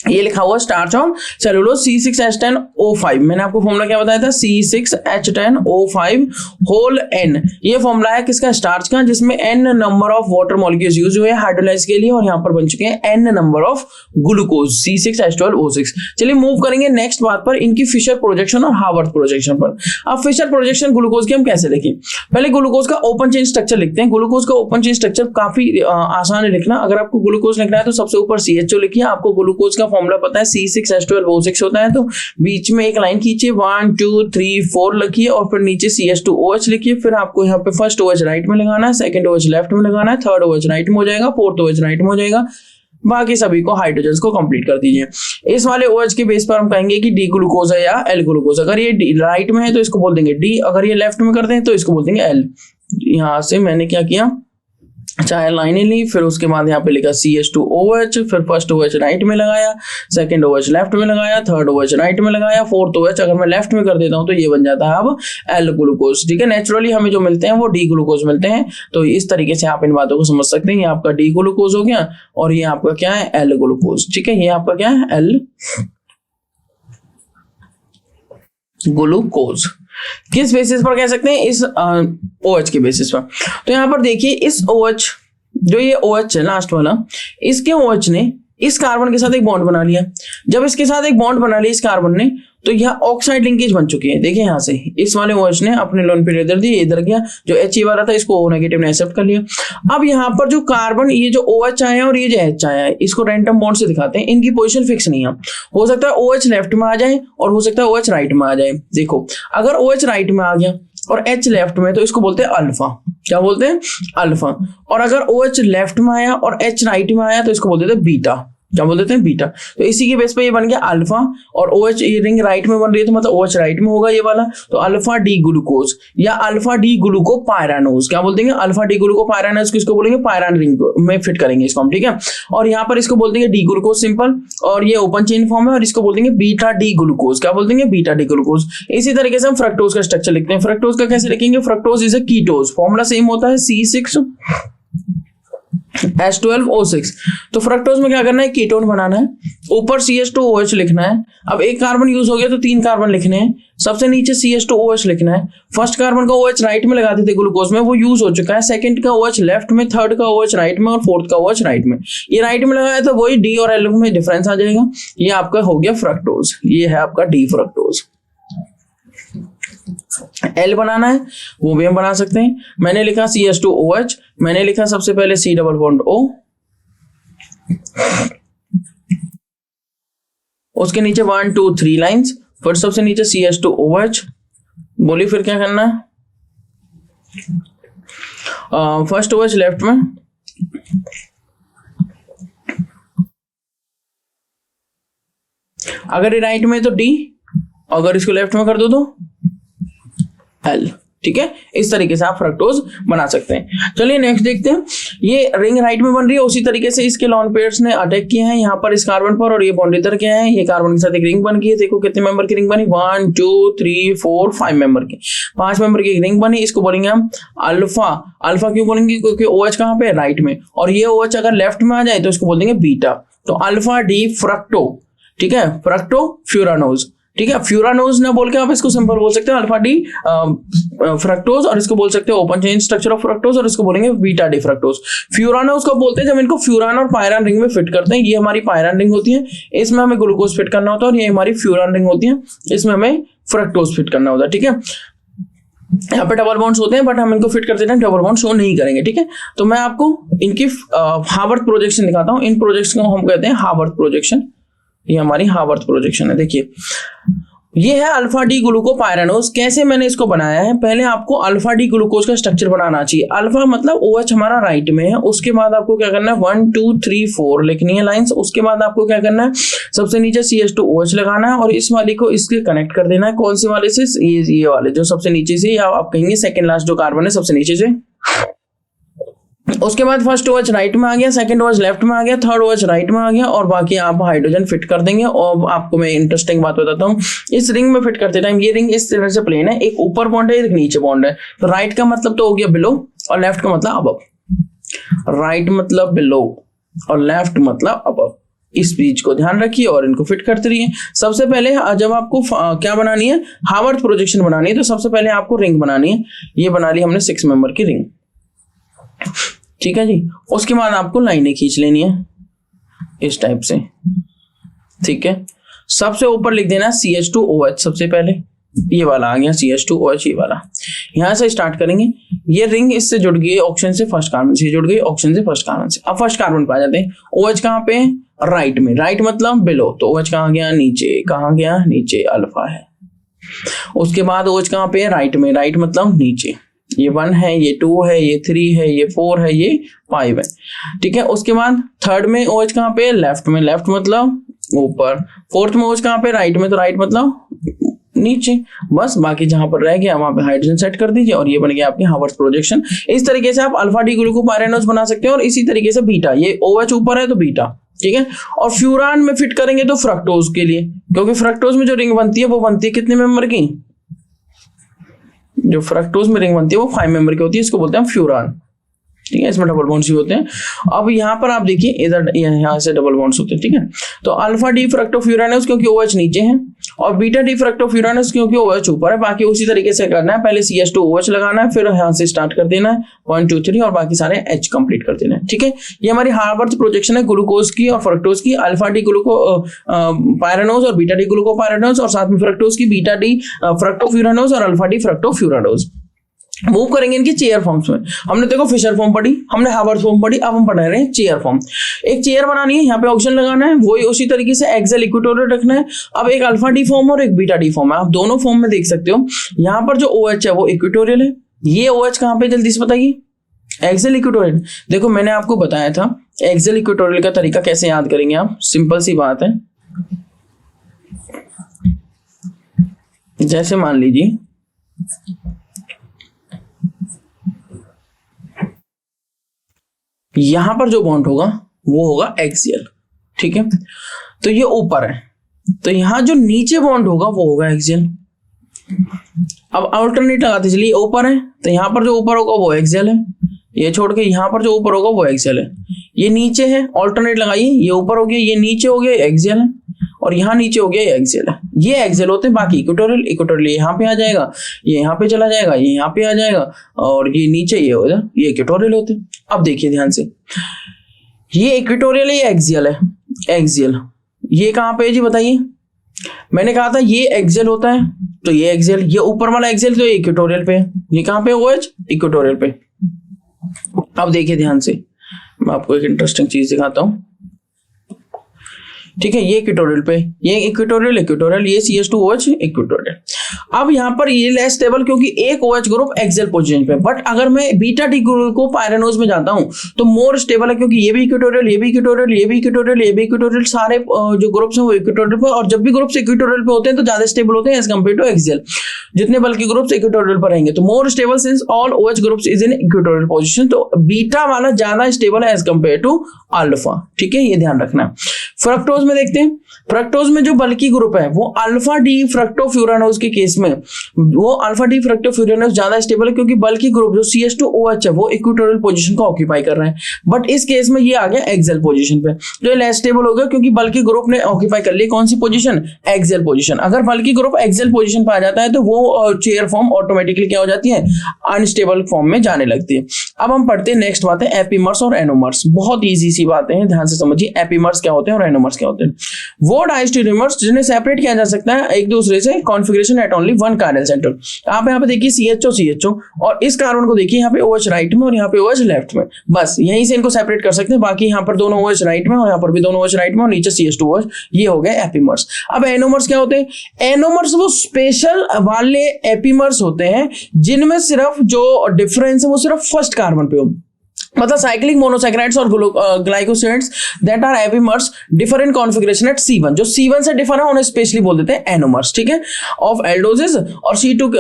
ये लिखा हुआ स्टार्च और सेलुलोज। C6H10O5, मैंने आपको फॉर्मूला क्या बताया था C6H10O5 होल N। ये फॉर्मूला है किसका, स्टार्च का, जिसमें N number of water molecules use हुए हाइड्रोलाइज के लिए, और यहाँ पर बन चुके हैं N number of glucose C6H12O6। चलिए मूव करेंगे नेक्स्ट बात पर, इनकी फिशर प्रोजेक्शन और हावर्थ प्रोजेक्शन पर। अब फिशर प्रोजेक्शन ग्लूकोज की हम कैसे लिखें, पहले ग्लूकोज का ओपन चेन स्ट्रक्चर लिखते हैं। ग्लूकोज का ओपन चेन स्ट्रक्चर काफी आसान है लिखना। अगर आपको ग्लूकोज लिखना है तो सबसे ऊपर CHO लिखिए। आपको ग्लूकोज का फॉर्मूला पता है C6H12O6 होता है, तो बीच में एक लाइन खींचिए, 1 2 3 4 लिखिए, और फिर नीचे CH2OH लिखिए। फिर आपको यहाँ पे फर्स्ट OH राइट में लगाना है, सेकंड OH लेफ्ट में लगाना है, थर्ड OH राइट में हो जाएगा, फोर्थ OH राइट में हो जाएगा। बाकी सभी को हाइड्रोजन्स को कंप्लीट कर दीजिए। इस वाले OH के बेस पर हम कहेंगे कि डी ग्लूकोज है या एल ग्लूकोज। अगर ये राइट में है तो इसको बोल देंगे डी, अगर ये लेफ्ट में करते हैं तो इसको बोल देंगे एल। यहाँ से मैंने क्या किया, चाहे लाइनें ली, फिर उसके बाद यहाँ पे लिखा CH2OH, फिर फर्स्ट OH राइट में लगाया, सेकंड OH लेफ्ट में लगाया, थर्ड OH राइट में लगाया, फोर्थ OH अगर मैं लेफ्ट में कर देता हूँ तो ये बन जाता है अब एल ग्लूकोज, ठीक है। नेचुरली हमें जो मिलते हैं वो डी ग्लूकोज मिलते हैं। तो इस तरीके से आप इन बातों को समझ सकते हैं। ये आपका डी ग्लूकोज हो गया और ये आपका क्या है एल ग्लूकोज, ठीक है। ये आपका क्या है एल ग्लूकोज। किस बेसिस पर कह सकते हैं, इस OH के बेसिस पर। तो यहां पर देखिए इस OH, जो ये OH है लास्ट वाला, इसके OH ने इस कार्बन के साथ एक बॉन्ड बना लिया। जब इसके साथ एक बॉन्ड बना लिया इस कार्बन ने, तो यह ऑक्साइड लिंकेज बन चुकी है। देखिए यहाँ से इस वाले OH ने अपने लोन पेयर इधर दिए, इधर गया, जो He वाला था इसको O नेगेटिव ने एक्सेप्ट कर लिया। अब यहाँ पर जो कार्बन, ये जो OH आया है और ये जो H आया है, इसको रैंडम बॉन्ड से दिखाते हैं। इनकी पोजीशन फिक्स नहीं है, हो सकता है OH लेफ्ट में आ जाए और हो सकता है OH राइट में आ जाए। देखो अगर OH राइट में आ गया और H लेफ्ट में, तो इसको बोलते हैं अल्फा। क्या बोलते हैं? अल्फा। और अगर OH लेफ्ट में आया और H राइट में आया तो इसको बोलते थे बीटा। क्या बोल देते हैं? बीटा। तो इसी के बेस पे ये बन गया अल्फा, और OH ये रिंग राइट में बन रही है तो मतलब OH राइट में होगा ये वाला, तो अल्फा डी ग्लूकोज या अल्फा डी ग्लूकोपायरानोज। क्या बोल देंगे? Alpha D glucopyranose. किसको बोलेंगे? पायरान रिंग में फिट करेंगे इसको हम, ठीक है। और यहाँ पर इसको बोल देंगे डी ग्लूकोज सिंपल, और ये ओपन चेन फॉर्म है, और इसको बोल देंगे बीटा डी ग्लूकोज। क्या बोल देंगे? Beta D glucose. इसी तरीके से हम फ्रक्टोज का स्ट्रक्चर लिखते हैं। फ्रक्टोज का कैसे लिखेंगे? Fructose is a कीटोज, formula same होता है C6H12O6। तो फ्रक्टोज में क्या करना है? कीटोन बनाना है, ऊपर CH2OH लिखना है। अब एक कार्बन यूज हो गया तो 3 कार्बन लिखने हैं, सबसे नीचे CH2OH लिखना है। फर्स्ट कार्बन का OH राइट में लगाते थे ग्लूकोज में, वो यूज हो चुका है। सेकंड का OH लेफ्ट में, थर्ड का OH राइट में और फोर्थ का OH राइट में। ये राइट में लगाया तो वही D और L में डिफरेंस आ जाएगा। ये आपका हो गया फ्रक्टोज, ये है आपका डी फ्रक्टोज। L बनाना है वो भी हम बना सकते हैं। मैंने लिखा CH2OH, मैंने लिखा सबसे पहले C डबल बॉन्ड O, उसके नीचे 1 2 3 लाइंस, फिर सबसे नीचे CH2OH। बोली फिर क्या करना है? फर्स्ट OH लेफ्ट में, अगर ये राइट में तो D, अगर इसको लेफ्ट में कर दो तो L, ठीक है। इस तरीके से आप फ्रक्टोज बना सकते हैं। चलिए नेक्स्ट देखते हैं। ये रिंग राइट में बन रही है, उसी तरीके से इसके लॉन पेयर्स ने अटैक किए हैं यहाँ पर इस कार्बन पर, और ये बॉन्ड इधर क्या है, ये कार्बन के साथ एक रिंग बन गई है। देखो कितने मेंबर की रिंग बनी, 1 2 3 4 5 मेंबर की, 5 मेंबर की रिंग बनी। इसको बोलेंगे हम अल्फा। अल्फा क्यों बोलेंगे? क्योंकि OH कहाँ पे है? राइट में, और ये OH अगर लेफ्ट में आ जाए तो इसको बोल देंगे बीटा। तो अल्फा डी फ्रक्टो, ठीक है, फ्रक्टो फ्यूरानोज, ठीक है। फ्यूरानोज ना बोल के आप इसको सिंपल बोल सकते हैं अल्फा डी फ्रक्टोज, और इसको बोल सकते हैं open chain structure of fructose, और इसको बोलेंगे बीटा डी फ्रक्टोज। फ्यूरानोज को बोलते हैं जब इनको फ्यूरान और पायरान रिंग में फिट करते हैं। ये हमारी पायरान रिंग होती है, इसमें हमें ग्लूकोज फिट करना होता है, और ये हमारी फ्यूरान रिंग होती है, इसमें हमें फ्रक्टोज फिट करना होता है, ठीक है। यहाँ पे डबल बॉन्ड्स होते हैं, बट हम इनको फिट करते हैं, डबल बॉन्ड शो नहीं करेंगे, ठीक है। तो मैं आपको इनकी हावर्थ प्रोजेक्शन दिखाता हूँ। इन प्रोजेक्शन को हम कहते हैं हावर्थ प्रोजेक्शन। ये हमारी हावर्थ प्रोजेक्शन है। देखिए ये है अल्फा डी ग्लूकोपायरानोज। कैसे मैंने इसको बनाया है? पहले आपको अल्फा डी ग्लूकोज का स्ट्रक्चर बनाना चाहिए। अल्फा मतलब OH हमारा राइट में है, उसके बाद आपको क्या करना है, 1 2 3 4 लिखनी है लाइंस। उसके बाद आपको क्या करना है, सबसे नीचे CH2OH लगाना है, और इस वाली को इसके कनेक्ट कर देना है। कौन सी वाले से? ये वाले जो सबसे नीचे से, या आप कहेंगे सेकेंड लास्ट जो कार्बन है सबसे नीचे से। उसके बाद फर्स्ट OH राइट में आ गया, सेकंड OH लेफ्ट में आ गया, थर्ड OH राइट में आ गया, और बाकी आप हाइड्रोजन फिट कर देंगे। और आपको मैं इंटरेस्टिंग बात बताता हूँ, इस रिंग में फिट करते टाइम ये रिंग इस तरह से प्लेन है, एक ऊपर बॉन्ड है, एक नीचे बॉन्ड है। तो राइट का मतलब तो हो गया बिलो, और लेफ्ट का मतलब अबव। राइट मतलब बिलो और लेफ्ट मतलब अबव। इस बीच को ध्यान रखिए और इनको फिट करते रहिए। सबसे पहले जब आपको क्या बनानी है, हावर्थ प्रोजेक्शन बनानी है, तो सबसे पहले आपको रिंग बनानी है। ये बना ली हमने 6 मेंबर की रिंग, ठीक है जी। उसके बाद आपको लाइनें खींच लेनी है इस टाइप से, ठीक है। सबसे ऊपर लिख देना CH2OH, सबसे पहले ये वाला आ गया CH2OH, ये वाला। यहां से स्टार्ट करेंगे। ये रिंग इससे जुड़ गई ऑक्सीजन से, फर्स्ट कार्बन से जुड़ गई ऑक्सीजन से फर्स्ट कार्बन से। अब फर्स्ट कार्बन पे आ जाते हैं। OH कहाँ पे? राइट में। राइट मतलब बिलो, तो OH कहाँ गया? नीचे। कहाँ गया? नीचे, अल्फा है। उसके बाद OH कहाँ पे? राइट में। राइट मतलब नीचे। ये 1 है, ये 2 है, ये 3 है, ये 4 है, ये 5 है, ठीक है। उसके बाद थर्ड में OH कहाँ पे? लेफ्ट में। लेफ्ट मतलब ऊपर। फोर्थ में OH कहाँ पे? राइट में, तो राइट मतलब नीचे। बस बाकी जहां पर रह गया वहां पे हाइड्रोजन सेट कर दीजिए, और ये बन गया आपकी हावर्थ प्रोजेक्शन। इस तरीके से आप अल्फा डी ग्लूकोपायरानोज बना सकते हैं, और इसी तरीके से बीटा। ये OH ऊपर है तो बीटा, ठीक है। और फ्यूरान में फिट करेंगे तो फ्रक्टोज के लिए, क्योंकि फ्रक्टोज में जो रिंग बनती है वो बनती है कितने मेंबर की? जो फ्रक्टोज में रिंग बनती है वो 5 मेंबर की होती है, इसको बोलते हैं फ्यूरान। ठीक है, इसमें डबल बॉन्ड्स भी होते हैं। अब यहाँ पर आप देखिए इधर यहाँ से डबल बॉन्ड्स होते हैं, ठीक है। तो अल्फा डी फ्रक्टोफ्यूरानोस क्योंकि OH नीचे है और बीटा डी फ्रक्टोफ्यूरानोस क्योंकि OH ऊपर है। बाकी उसी तरीके से करना है, पहले CH2OH लगाना है, फिर यहाँ से स्टार्ट कर देना है 1 2 3 और बाकी सारे H कंप्लीट कर देना है, ठीक है। ये हमारी हार्वर्थ प्रोजेक्शन है ग्लूकोज की और फ्रक्टोज की, अल्फा डी ग्लूको पायरानोज और बीटा डी ग्लूको पायरानोज और साथ में फ्रक्टोज की बीटा डी फ्रक्टोफ्यूरानोज और अल्फा डी फ्रक्टोफ्यूरानोज। मूव करेंगे इनकी चेयर फॉर्म्स में। हमने देखो फिशर फॉर्म पढ़ी, हमने हार्वर्थ फॉर्म पढ़ी, अब हम पढ़ा रहे हैं चेयर फॉर्म। एक चेयर बनानी है, यहाँ पे ऑक्सीजन लगाना है, वही उसी तरीके से एक्सेल इक्वेटोरियल रखना है। अब एक अल्फा डी फॉर्म और एक बीटा डी फॉर्म है, आप दोनों फॉर्म में देख सकते हो। यहाँ पर जो OH है वो इक्वेटोरियल है, ये OH कहाँ पे जल्दी से बताइए, एक्सेल इक्वेटोरियल। देखो मैंने आपको बताया था एक्सेल इक्वेटोरियल का तरीका कैसे याद करेंगे आप, सिंपल सी बात है। जैसे मान लीजिए यहां पर जो बॉन्ड होगा वो होगा एक्सियल, ठीक है। तो ये ऊपर है, तो यहां जो नीचे बॉन्ड होगा वो होगा एक्सियल। अब अल्टरनेट लगाते चलिए, ऊपर है तो यहां पर जो ऊपर होगा वो एक्सियल है, ये छोड़ के यहां पर जो ऊपर होगा वो एक्सियल है। ये नीचे है, अल्टरनेट लगाइए, ये ऊपर हो गया, ये नीचे हो गया, एक्सियल है, और यहाँ नीचे हो गया ये एक्सियल है। ये एक्सियल होते हैं, बाकी इक्वेटोरियल, इक्वेटोरियल यहाँ पे आ जाएगा, ये यहाँ पे चला जाएगा, ये यहाँ पे आ जाएगा, और ये नीचे ये हो जाए, ये इक्वेटोरियल होते हैं। अब देखिए ध्यान से, ये इक्वेटोरियल है, ये एक्सियल है, एक्सियल ये कहाँ पे है जी बताइए। मैंने कहा था ये एक्सियल होता है, तो ये एक्सियल, ये ऊपर वाला एक्सियल तो ये इक्वेटोरियल पे है, ये कहाँ पे OH इक्वेटोरियल पे। अब देखिए ध्यान से, मैं आपको एक इंटरेस्टिंग चीज दिखाता हूँ, ठीक है। ये इक्वेटोरियल पे, ये इक्वेटोरियल इक्वेटोरियल, ये CH2OH इक्वेटोरियल। अब यहाँ पर ये लेस स्टेबल क्योंकि एक OH ग्रुप एक्सियल पोजीशन पे, बट अगर मैं बीटा डी को पायरानोज में जाता हूँ तो मोर स्टेबल है क्योंकि ये भी इक्वेटोरियल, ये भी इक्वेटोरियल, ये भी इक्वेटोरियल, ये भी इक्वेटोरियल, सारे जो ग्रुप्स हैं वो इक्वेटोरियल पे। और जब भी ग्रुप्स इक्वेटोरियल पे होते हैं तो ज्यादा स्टेबल होते हैं एज कम्पेयर टू एक्सियल। जितने बल्कि ग्रुप्स इक्वेटोरियल पर रहेंगे तो more stable since all OH groups is in equatorial position, तो बीटा वाला ज्यादा स्टेबल है एज कम्पेयर टू अल्फा, ठीक है, ये ध्यान रखना। फ्रक्टोज में देखते हैं, फ्रक्टोज में जो बल्की ग्रुप है वो अल्फा डी फ्रक्टोफ्यूरानोज के केस में वो अल्फा डी फ्रक्टोफ्यूरानोज ज्यादा स्टेबल है क्योंकि बल्की ग्रुप जो CH2OH है वो इक्वेटोरियल पोजीशन को ऑक्यूपाई कर रहे हैं। बट इस केस में ये आ गया एक्सियल पोजीशन पे, तो ये लेस स्टेबल हो गया क्योंकि बल्की ग्रुप ने ऑक्यूपाई कर ली कौन सी पोजीशन, एक्सियल पोजीशन। अगर बल्की ग्रुप एक्सियल पोजीशन पे आ जाता है तो वो चेयर फॉर्म ऑटोमेटिकली क्या हो जाती है, अनस्टेबल फॉर्म में जाने लगती है। अब हम पढ़ते हैं नेक्स्ट बात है एपीमर्स और एनोमर्स। बहुत ईजी सी बातें हैं, ध्यान से समझिए। एपीमर्स क्या होते हैं और एनोमर्स क्या होते हैं। वो डायस्टेरियोमर्स जिन्हें सेपरेट किया जा सकता है एक दूसरे से, configuration at only one carbon centre. आप यहाँ पे देखिए CHO और इस कार्बन को देखिए यहाँ पे OH राइट में और यहाँ पे OH लेफ्ट में, बस यहीं से इनको सेपरेट कर सकते हैं। बाकी यहाँ पर दोनों OH राइट में और यहाँ पर भी दोनों OH राइट में और नीचे CH2OH, ये हो गए एपीमर्स। अब एनोमर्स क्या होते हैं, एनोमर्स वो स्पेशल वाले एपीमर्स होते हैं जिनमें सिर्फ जो डिफरेंस है वो सिर्फ फर्स्ट कार्बन पे हो, मतलब साइक्लिक मोनोसैकेराइड्स और glycosides that are epimers differ in configuration at C1, जो C1 से डिफर है उन्हें स्पेशली बोल देते हैं एनोमर्स, ठीक है। ऑफ एल्डोसिस और C2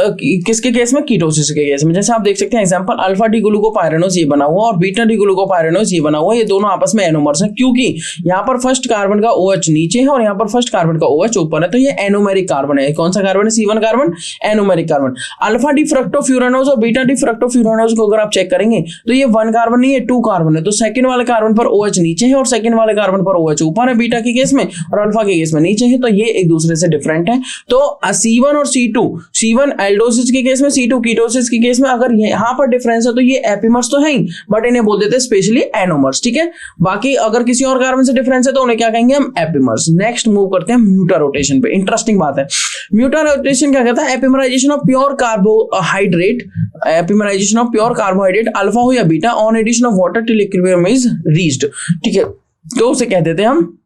किसके केस में, कीटोसिस के केस में। जैसे आप देख सकते हैं एग्जांपल अल्फा डी ग्लूकोपायरानोज ये बना हुआ और बीटा डी ग्लूकोपायरानोज ये बना हुआ, ये दोनों आपस में एनोमर्स हैं क्योंकि यहाँ पर फर्स्ट कार्बन का OH नीचे है और यहाँ पर फर्स्ट कार्बन का OH ऊपर है, तो ये एनोमेरिक कार्बन है। कौन सा कार्बन है, C1 carbon, anomeric carbon. Alpha D फ्रक्टोफ्यूरानोज और बीटा डी फ्रक्टोफ्यूरानोज को अगर आप चेक करेंगे तो ये 1 कार्बन नहीं है, 2 कार्बन है। तो सेकंड वाले कार्बन पर OH नीचे है और सेकंड वाले कार्बन पर OH ऊपर है बीटा के केस में, और अल्फा के केस में नीचे है, तो ये एक दूसरे से डिफरेंट है। तो C1 और C2, C1 एल्डोसिस के केस में, C2 कीटोसिस के केस में अगर यहाँ पर डिफरेंस है तो ये एपीमर्स तो है ही, बट इन्हें बोल देते हैं स्पेशली एनोमर्स, ठीक है। बाकी अगर किसी और कार्बन से डिफरेंस है तो उन्हें क्या कहेंगे हम, एपीमर्स। नेक्स्ट मूव करते हैं म्यूटा रोटेशन पे। इंटरेस्टिंग बात है, म्यूटा रोटेशन क्या कहता है, epimerization of pure carbohydrate, epimerization of pure carbohydrate alpha हो या beta on addition of water till equilibrium is reached, ठीक है, तो उसे कह देते हैं हम।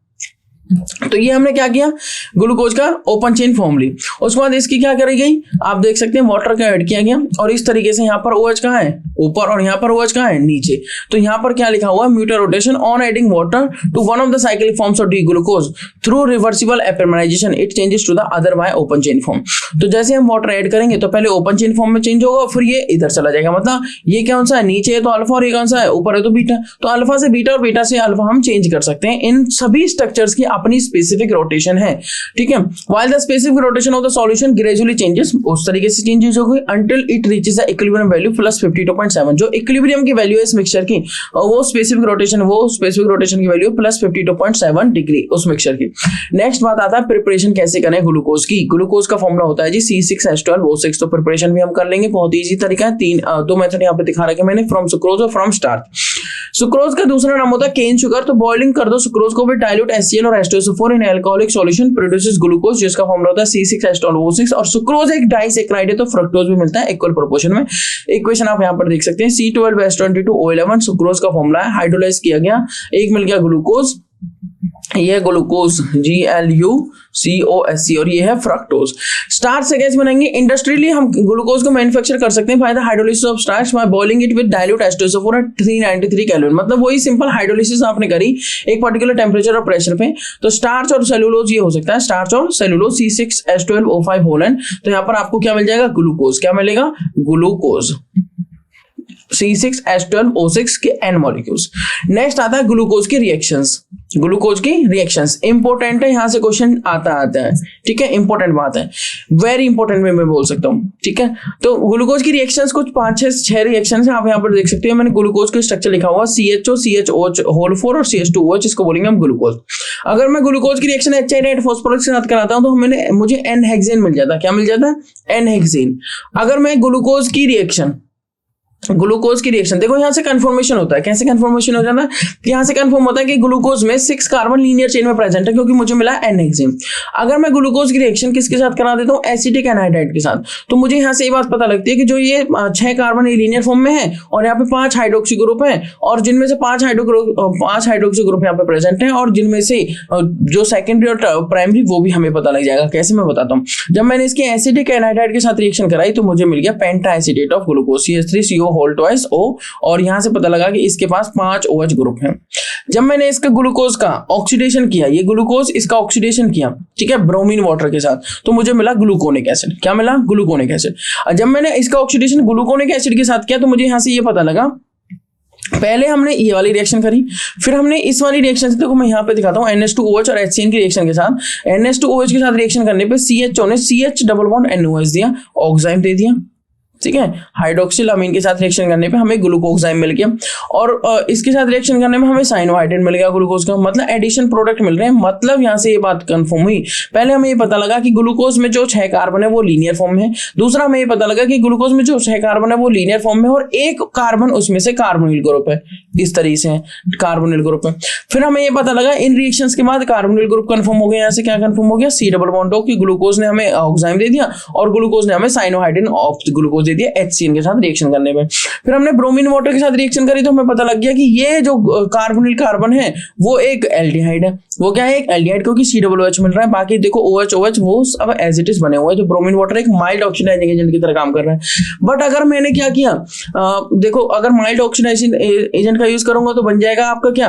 तो ये हमने क्या किया, ग्लूकोज का ओपन चेन फॉर्म ली, उसके बाद इसकी क्या करी गई, आप देख सकते हैं वाटर का ऐड किया गया और इस तरीके से यहाँ पर OH कहाँ है, ऊपर, और यहाँ पर OH कहाँ है, नीचे। तो यहाँ पर क्या लिखा हुआ है, mutarotation on adding water to one of the cyclic forms of D glucose through reversible epimerization it changes to the other by open chain form. तो जैसे हम वाटर ऐड करेंगे तो पहले ओपन चेन फॉर्म में चेंज होगा, फिर ये इधर चला जाएगा, मतलब ये कौन सा है, नीचे है तो अल्फा और ये कौन सा है, ऊपर है तो बीटा। तो अल्फा से बीटा और बीटा से अल्फा हम चेंज कर सकते हैं। इन सभी स्ट्रक्चर्स की अपनी स्पेसिफिक रोटेशन है, ठीक है। While the specific rotation of the solution gradually changes, उस तरीके से चेंजेस होगी until it reaches the equilibrium value plus 52.7। जो इक्विलिब्रियम की वैल्यू है इस मिक्सचर की, वो स्पेसिफिक रोटेशन की वैल्यू प्लस 52.7 डिग्री उस मिक्सचर की। नेक्स्ट बात आता है प्रिपरेशन कैसे करें ग्लूकोज की। ग्लूकोज का फॉर्मूला होता है जी C6H12O6। तो प्रिपरेशन भी हम कर लेंगे, बहुत इजी तरीका है। दो मेथड यहाँ पे दिखा रखे मैंने, फ्रॉम सुक्रोज और फ्रॉम स्टार्च। सुक्रोज का दूसरा नाम होता है केन शुगर। तो बॉइलिंग कर दो सुक्रोज को, फिर डाइल्यूट HCl और H2SO4 इन अल्कोहलिक सॉल्यूशन प्रोड्यूसेस ग्लूकोज, जिसका फॉर्मूला होता है C6H12O6। और सुक्रोज एक डाइसैकेराइड है, तो फ्रक्टोज भी मिलता है इक्वल प्रोपोर्शन में। इक्वेशन आप यहाँ पर देख सकते हैं, C12H22O11 सुक्रोज का फॉर्मूला है। हाइड्रोलाइज किया गया, एक मिल गया ग्लूकोज, ये ग्लूकोज GLUCOSC, और ये है फ्रक्टोज। स्टार्च से कैसे बनाएंगे? इंडस्ट्रियली हम ग्लूकोज को मैन्युफैक्चर कर सकते हैं by the hydrolysis of starch by boiling it with dilute H2SO4 at 393 kelvin. मतलब वही सिंपल हाइड्रोलिसिस आपने करी एक पर्टिकुलर टेम्परेचर और प्रेशर पे। तो स्टार्च और सेलुलोज ये हो सकता है, स्टार्च और सेलुलोज C6H12O5 होलन। तो यहाँ पर आपको क्या मिल जाएगा? ग्लूकोज। क्या मिलेगा? ग्लूकोज C6H12O6 के N मॉलिक्यूल्स। नेक्स्ट आता है ग्लूकोज की रिएक्शंस। ग्लूकोज की रिएक्शंस इंपॉर्टेंट है, यहां से क्वेश्चन आता है, ठीक है। इंपॉर्टेंट बात है, वेरी इंपॉर्टेंट में मैं बोल सकता हूं, ठीक है। तो ग्लूकोज की रिएक्शंस कुछ 5-6 रिएक्शंस आप यहां पर देख सकते हो। मैंने ग्लूकोज का स्ट्रक्चर लिखा हुआ CHO CHOH होल 4 और CH2OH, इसको बोलेंगे हम ग्लूकोज। अगर मैं ग्लूकोज की रिएक्शन HI फॉस्फोरस के साथ कराता हूं तो मुझे N-हेक्सेन मिल जाता है। क्या मिल जाता है? N-हेक्सेन। अगर मैं ग्लूकोज की रिएक्शन देखो, यहां से कंफर्मेशन होता है। कैसे कंफर्मेशन हो जाता है? यहां से कंफर्म होता है कि ग्लूकोज में 6 कार्बन लीनियर चेन में प्रेजेंट है, क्योंकि मुझे मिला N-हेक्सेन। अगर मैं ग्लूकोज की रिएक्शन किसके साथ करा देता हूं? एसिटिक एनहाइड्राइड के साथ, तो मुझे यहां से ये बात पता लगती है कि जो ये 6 कार्बन लीनियर फॉर्म में है और यहाँ पे 5 हाइड्रोक्सी ग्रुप है, और जिनमें से 5 हाइड्रोक्सी ग्रुप यहाँ पे प्रेजेंट है, और जिनमें से जो सेकेंडरी और प्राइमरी वो भी हमें पता लग जाएगा। कैसे? मैं बताता हूँ। जब मैंने इसके एसिटिक एनहाइड्राइड के साथ रिएक्शन कराई तो मुझे मिल गया penta acetate of glucose CH3CO whole twice O, और यहां से पता लगा कि इसके पास 5 OH ग्रुप हैं। जब मैंने इसका ग्लूकोज का ऑक्सीडेशन किया, ये ग्लूकोज इसका ऑक्सीडेशन किया, ठीक है, ब्रोमीन वाटर के साथ, तो मुझे मिला ग्लूकोनिक एसिड। क्या मिला? Gluconic acid. जब मैंने इसका ऑक्सीडेशन ग्लूकोनिक एसिड के साथ किया तो मुझे यहां से ये पता लगा, पहले हमने ये वाली रिएक्शन करी, फिर हमने इस वाली रिएक्शन से, देखो मैं यहाँ पे दिखाता हूँ NH2OH और HCN की रिएक्शन के साथ, NH2OH के साथ रिएक्शन करने पे CHO ने CH डबल बॉन्ड NOH दिया, ऑक्साइम दे दिया, ठीक है। हाइड्रोक्सिल अमीन के साथ रिएक्शन करने पे हमें ग्लूकोक्साइम मिल गया, और इसके साथ रिएक्शन करने में हमें साइनोहाइड्रेट मिल गया ग्लूकोज का। मतलब एडिशन प्रोडक्ट मिल रहे हैं। मतलब यहाँ से ये बात कंफर्म हुई, पहले हमें ये पता लगा कि ग्लूकोज में जो 6 कार्बन है वो लीनियर फॉर्म में है। दूसरा हमें ये पता लगा कि ग्लूकोज में जो 6 कार्बन है वो लीनियर फॉर्म में, और एक कार्बन उसमें से कार्बोनिल ग्रुप है, इस तरीके से कार्बोनिल ग्रुप है। फिर हमें ये पता लगा इन रिएक्शंस के बाद कार्बोनिल ग्रुप कंफर्म हो गया। यहाँ से क्या कंफर्म हो गया? C डबल बॉन्ड O, कि ग्लूकोज ने हमें ऑक्साइम दे दिया और ग्लूकोज ने हमें साइनोहाइड्रेट ऑफ ग्लूकोज दे दिया HCN के साथ रिएक्शन करने में। फिर हमने ब्रोमीन वाटर के साथ रिएक्शन करी तो हमें पता लग गया कि ये जो कार्बोनिल कार्बन है वो एक एल्डिहाइड है। वो क्या है? एक एल्डिहाइड, क्योंकि COOH मिल रहा है। बाकी देखो OH वो अब एज इट इज बने हुए हैं। तो ब्रोमीन वाटर एक माइल्ड ऑक्सीडाइजिंग एजेंट की तरह काम कर रहा है। बट अगर मैंने क्या किया, देखो अगर माइल्ड ऑक्सीडाइजिंग एजेंट का यूज करूंगा तो बन जाएगा आपका क्या?